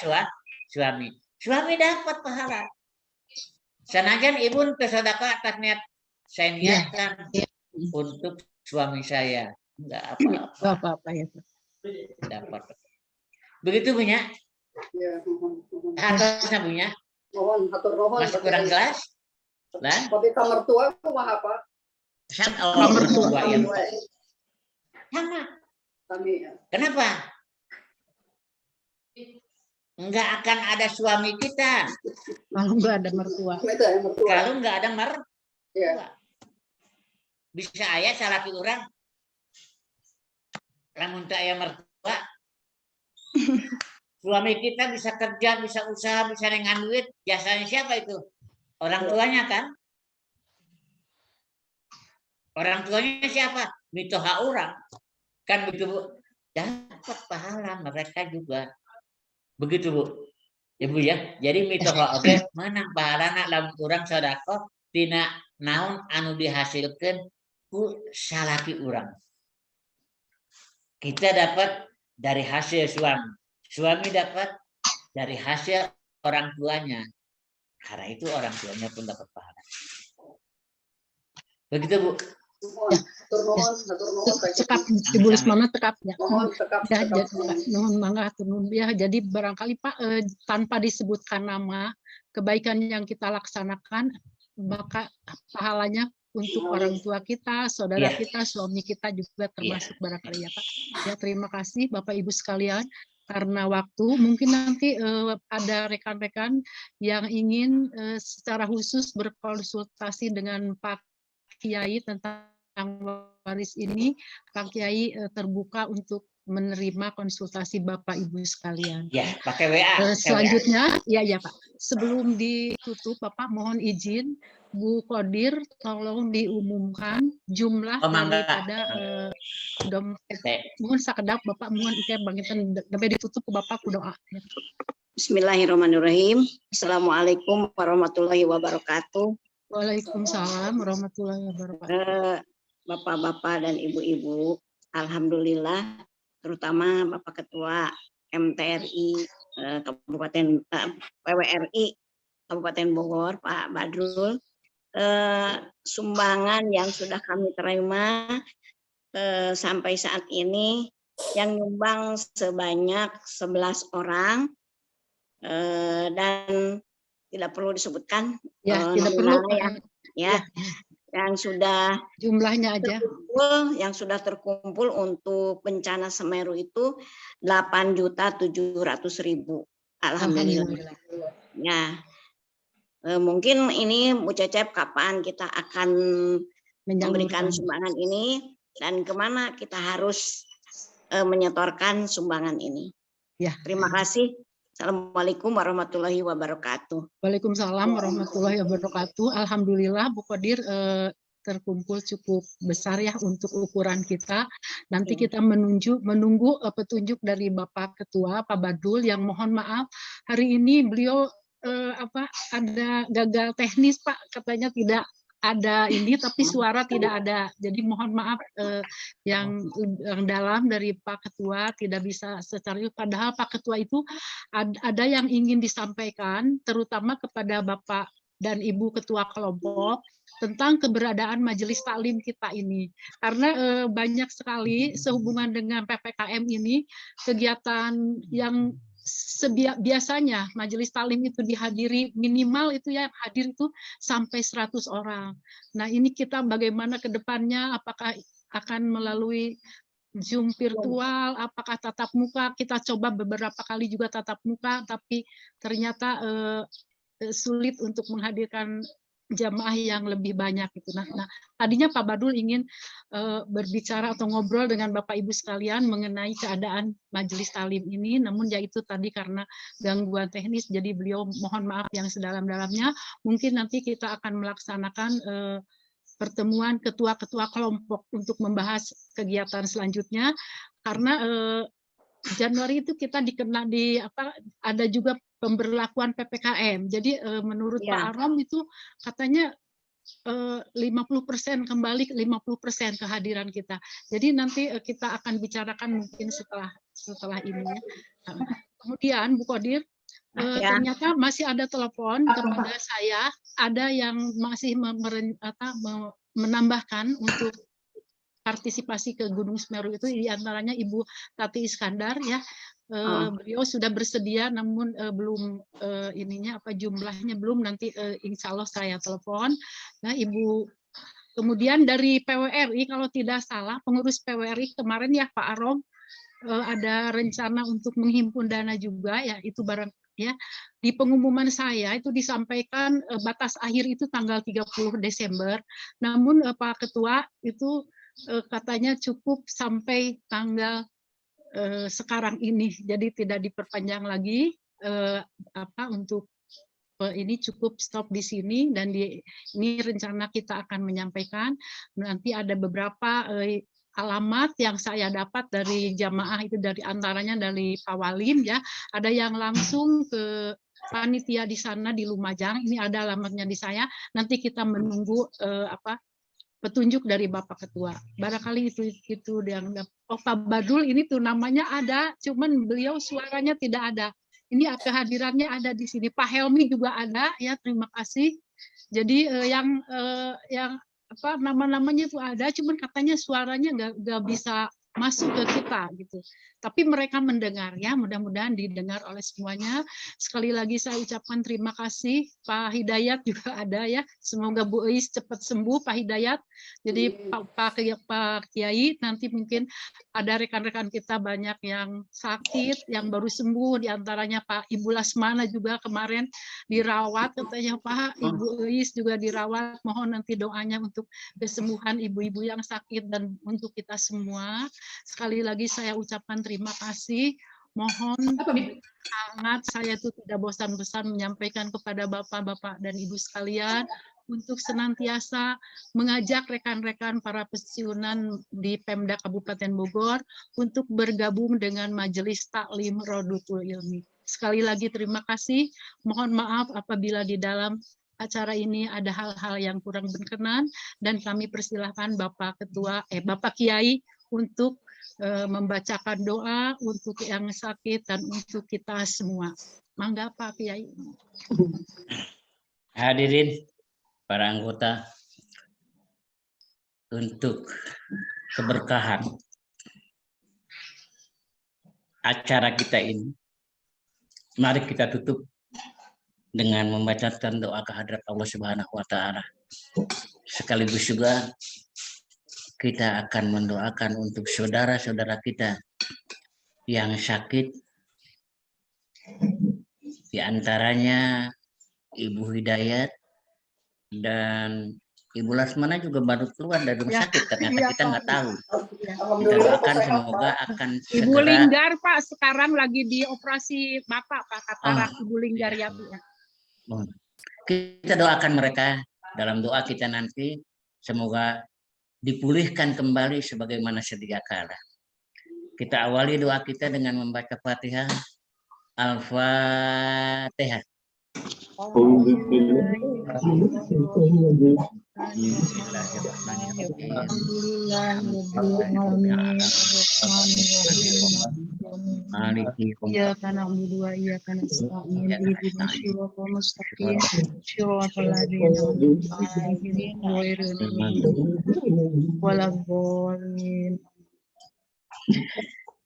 suami. Suami dapat pahala. Sanajan ibu sedekah atas niat saya niatkan untuk suami saya. Enggak apa-apa ya. Dapat. Begitu, Bu nya? Ya. Atasnya, Bu nya? Mohon hatur nuhun. Masih kurang jelas? Dan Tapi kamar tua kumaha, Pak? kamar tua yang sama. Kami Kenapa? Enggak akan ada suami kita Kalau nggak ada mertua. kalau enggak ada mertua. Ya. Bisa aya salaki orang lamun teu aya mertua. Suami kita bisa kerja, bisa usaha, bisa nengan duit, jasanya siapa itu? Orang tuanya kan? Orang tuanya siapa? Mitoha orang. Kan begitu, Bu? Dapat pahala mereka juga. Begitu, Bu. Ya, Bu ya. Jadi mitoha oge menang pahalana lamun urang sedekah tina naon anu dihasilkeun ku salaki urang. Kita dapat dari hasil suami. Suami dapat dari hasil orang tuanya. Karena itu orang tuanya pun dapat pahala. Begitu Bu. Mohon, hatur nuhun, Cekap Ibu Lesmana cekap ya. mohon cekap. Nuhun mangga hatur nuhun ya. Jadi barangkali Pak tanpa disebutkan nama kebaikan yang kita laksanakan maka pahalanya untuk orang tua kita, saudara kita, suami kita juga termasuk barangkali ya Pak. Ya terima kasih Bapak Ibu sekalian. Karena waktu mungkin nanti ada rekan-rekan yang ingin secara khusus berkonsultasi dengan Pak Kiai tentang waris ini, Pak Kiai terbuka untuk menerima konsultasi Bapak Ibu sekalian. Ya, pakai WA. Selanjutnya, ya Pak. Sebelum ditutup, Bapak mohon izin, Bu Kodir, tolong diumumkan jumlah daripada mohon sakedap Bapak mohon ikan bangitan sampai ditutup ke Bapak doa. Bismillahirrahmanirrahim. Assalamualaikum warahmatullahi wabarakatuh. Waalaikumsalam warahmatullahi wabarakatuh. Bapak-bapak dan ibu-ibu, alhamdulillah, terutama Bapak Ketua MTRI Kabupaten PWRI Kabupaten Bogor, Pak Badrul, sumbangan yang sudah kami terima sampai saat ini yang nyumbang sebanyak 11 orang dan tidak perlu disebutkan tidak perlu ya yang sudah jumlahnya aja yang sudah terkumpul untuk bencana Semeru itu 8.700.000. Alhamdulillah. Ya, mungkin ini Bu Cecep kapan kita akan memberikan sumbangan ini dan kemana kita harus menyetorkan sumbangan ini. Ya. Terima kasih. Assalamualaikum warahmatullahi wabarakatuh. Waalaikumsalam warahmatullahi wabarakatuh. Alhamdulillah Bu Kodir terkumpul cukup besar ya untuk ukuran kita. Nanti kita menunggu petunjuk dari Bapak Ketua Pak Badul yang mohon maaf hari ini beliau ada gagal teknis Pak, katanya tidak ada ini tapi suara tidak ada. Jadi mohon maaf yang dalam dari Pak Ketua tidak bisa secara padahal Pak Ketua itu ada yang ingin disampaikan terutama kepada Bapak dan Ibu Ketua Kelompok tentang keberadaan majelis taklim kita ini. Karena banyak sekali sehubungan dengan PPKM ini kegiatan yang biasanya majelis taklim itu dihadiri minimal itu ya hadir itu sampai 100 orang. Nah ini kita bagaimana ke depannya, apakah akan melalui Zoom virtual, apakah tatap muka, kita coba beberapa kali juga tatap muka, tapi ternyata sulit untuk menghadirkan jamaah yang lebih banyak itu. Nah, tadinya Pak Badul ingin berbicara atau ngobrol dengan Bapak Ibu sekalian mengenai keadaan majelis taklim ini, namun ya itu tadi karena gangguan teknis, jadi beliau mohon maaf yang sedalam-dalamnya. Mungkin nanti kita akan melaksanakan pertemuan ketua-ketua kelompok untuk membahas kegiatan selanjutnya, karena Januari itu kita ada juga pemberlakuan PPKM. Jadi menurut Pak Arom itu katanya 50% kembali 50% kehadiran kita. Jadi nanti kita akan bicarakan mungkin setelah ini ya. Kemudian Bu Kodir ternyata masih ada telepon kepada saya, ada yang masih menambahkan untuk partisipasi ke Gunung Semeru itu diantaranya Ibu Tati Iskandar ya. Beliau sudah bersedia namun belum jumlahnya belum, nanti insya Allah saya telepon. Nah Ibu, kemudian dari PWRI kalau tidak salah pengurus PWRI kemarin ya Pak Arom ada rencana untuk menghimpun dana juga ya, itu barang ya di pengumuman saya itu disampaikan batas akhir itu tanggal 30 Desember. Namun Pak Ketua itu katanya cukup sampai tanggal sekarang ini, jadi tidak diperpanjang lagi untuk ini cukup stop di sini, dan ini rencana kita akan menyampaikan. Nanti ada beberapa alamat yang saya dapat dari jamaah itu, dari antaranya dari Pak Walim ya, ada yang langsung ke panitia di sana di Lumajang, ini ada alamatnya di saya. Nanti kita menunggu petunjuk dari Bapak Ketua. Barangkali itu yang Pak Badul ini tuh namanya ada, cuman beliau suaranya tidak ada. Ini kehadirannya ada di sini. Pak Helmi juga ada ya, terima kasih. Jadi yang apa nama-namanya tuh ada, cuman katanya suaranya nggak bisa masuk ke kita gitu. Tapi mereka mendengar ya, mudah-mudahan didengar oleh semuanya. Sekali lagi saya ucapkan terima kasih. Pak Hidayat juga ada ya. Semoga Bu Eis cepat sembuh Pak Hidayat. Jadi Pak Kiai nanti mungkin ada rekan-rekan kita banyak yang sakit, yang baru sembuh, diantaranya Pak Ibu Lasmana juga kemarin dirawat katanya Pak, Ibu Eis juga dirawat. Mohon nanti doanya untuk kesembuhan ibu-ibu yang sakit dan untuk kita semua. Sekali lagi saya ucapkan terima kasih. Mohon sangat saya itu tidak bosan-bosan menyampaikan kepada Bapak-bapak dan Ibu sekalian untuk senantiasa mengajak rekan-rekan para pensiunan di Pemda Kabupaten Bogor untuk bergabung dengan Majelis Taklim Rodutul Ilmi. Sekali lagi terima kasih. Mohon maaf apabila di dalam acara ini ada hal-hal yang kurang berkenan dan kami persilahkan Bapak Kiai untuk membacakan doa untuk yang sakit dan untuk kita semua. Mangga Pak Kiai. Hadirin para anggota, untuk keberkahan acara kita ini, mari kita tutup dengan membacakan doa kehadrat Allah Subhanahu wa Ta'ala. Sekaligus juga kita akan mendoakan untuk saudara-saudara kita yang sakit, di antaranya Ibu Hidayat dan Ibu Lasmana juga baru keluar dari rumah sakit, ternyata kita nggak tahu. Kita doakan semoga akan segera. Ibu Linggar Pak sekarang lagi di operasi Bapak Pak katarak Ibu Linggar ya Bu. Kita doakan mereka dalam doa kita nanti semoga dipulihkan kembali sebagaimana sedia kala. Kita awali doa kita dengan membaca Fatihah. Al-Fatihah.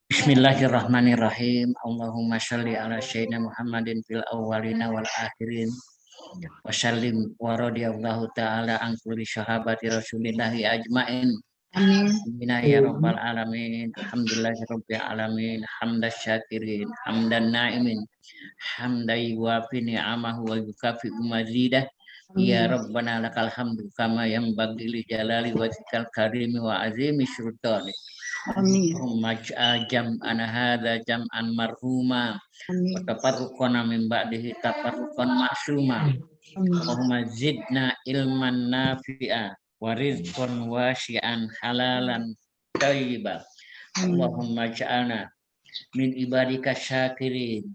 Bismillahirrahmanirrahim. Allahumma sholli ala sayyidina Muhammadin fil awwalina wal akhirin. Wa sallim wa radiyallahu ta'ala an kulli sahabati Rasulillahi ajmain. Amin ya rabbal alamin. Alhamdulillahi rabbil alamin. Hamdas syakirin, hamdan na'imin. Hamdai wa fi ni'amahu wa yukafi mazidah. Ya Rabbana lakal hamdu kama yanbaghi li jalali wajhikal karimi wa azimi sultanik. Allahumma ij'al jam'ana hadza jam'an marhuma wa tafarruqana min ba'dihi tafarruqan ma'suma. Allahumma zidna ilman nafi'a wa rizqan wasi'an halalan thayyiban. Allahumma ij'alna min ibadika syakirin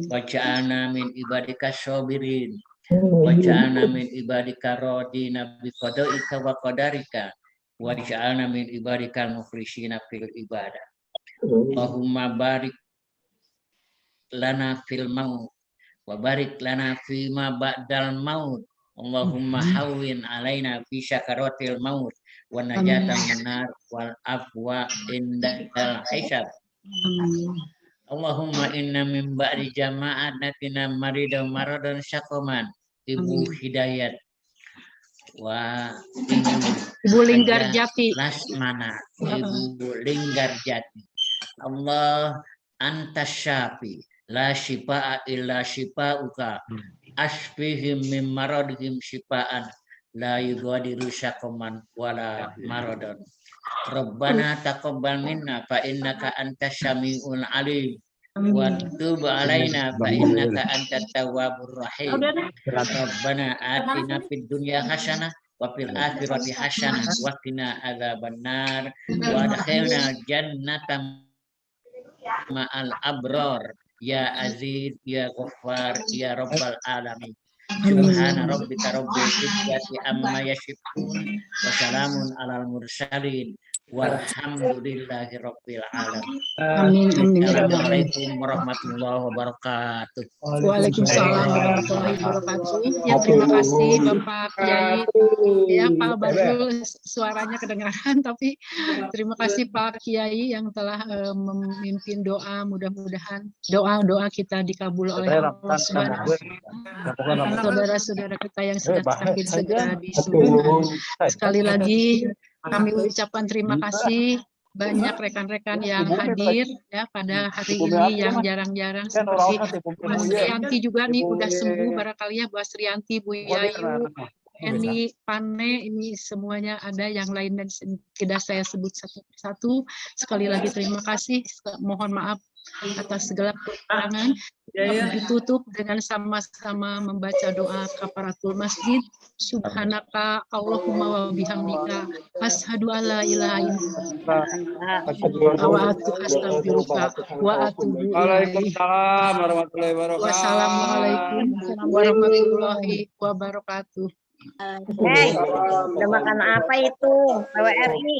wa ij'alna min ibadika sabirin wa ij'alna min ibadika radina bi qadaika wa qadarika wa ij'alna min ibadikal mukhlishina fil ibadah. Allahumma barik lana fil maut wa barik lana fima ba'dal maut. Allahumma hawwin alaina fi sakaratil maut wa najatan minar wal afwa indal hisab. Allahumma inna min ba'di jama'atina maridan maradan syakoman. Ibu Hidayat wa Ibu Linggar Jati Lasmana, Ibu Linggar Jati. Allah antas syafi la shifa'a illa shifa'uka asfihim min maradihim shifa'an la yughadiru syakoman wala maradan. Rabbana taqabbal minna fa innaka antas syami'ul alim wa tub alaina fa innaka antat tawwabur rahim. Rabbana atina fid dunya hasanah wa fil akhirati hasanah wa qina adzabannar wa adkhilna jannata ma'al abrar ya aziz ya ghaffar ya rabbal alamin. Subhana rabbika rabbil izzati amma yasifun wa salamun alal mursalin Walhamdulillahirabbil alamin. Amin amin ya rabbal alamin. Assalamualaikum warahmatullahi wabarakatuh. Waalaikumsalam warahmatullahi wabarakatuh. Ya terima kasih Bapak Kiai. Ya Pak Badrul suaranya kedengaran, tapi terima kasih Pak Kiai yang telah memimpin doa. Mudah-mudahan doa-doa kita dikabul oleh Allah Subhanahu wa Ta'ala. Saudara-saudara kita yang sedang sakit segera disembuhkan. Sekali lagi kami ucapkan terima kasih banyak rekan-rekan yang hadir ya pada hari ini yang jarang-jarang seperti Bu Srianti juga nih udah sembuh barangkali ya, Bu Srianti, Bu Yayu, Eni, Pane, ini semuanya ada yang lain dan tidak saya sebut satu persatu. Sekali lagi terima kasih, mohon maaf atas segala kekurangan. Ditutup dengan sama-sama membaca doa kafaratul masjid. Subhanaka Allahumma wa bihamdika asyhadu alla ilaha illa anta wa astaghfiruka wa atubu ilaik. Waalaikumsalam warahmatullahi wabarakatuh. Wassalamualaikum warahmatullahi wabarakatuh. Hei, udah makan apa itu? PWRI.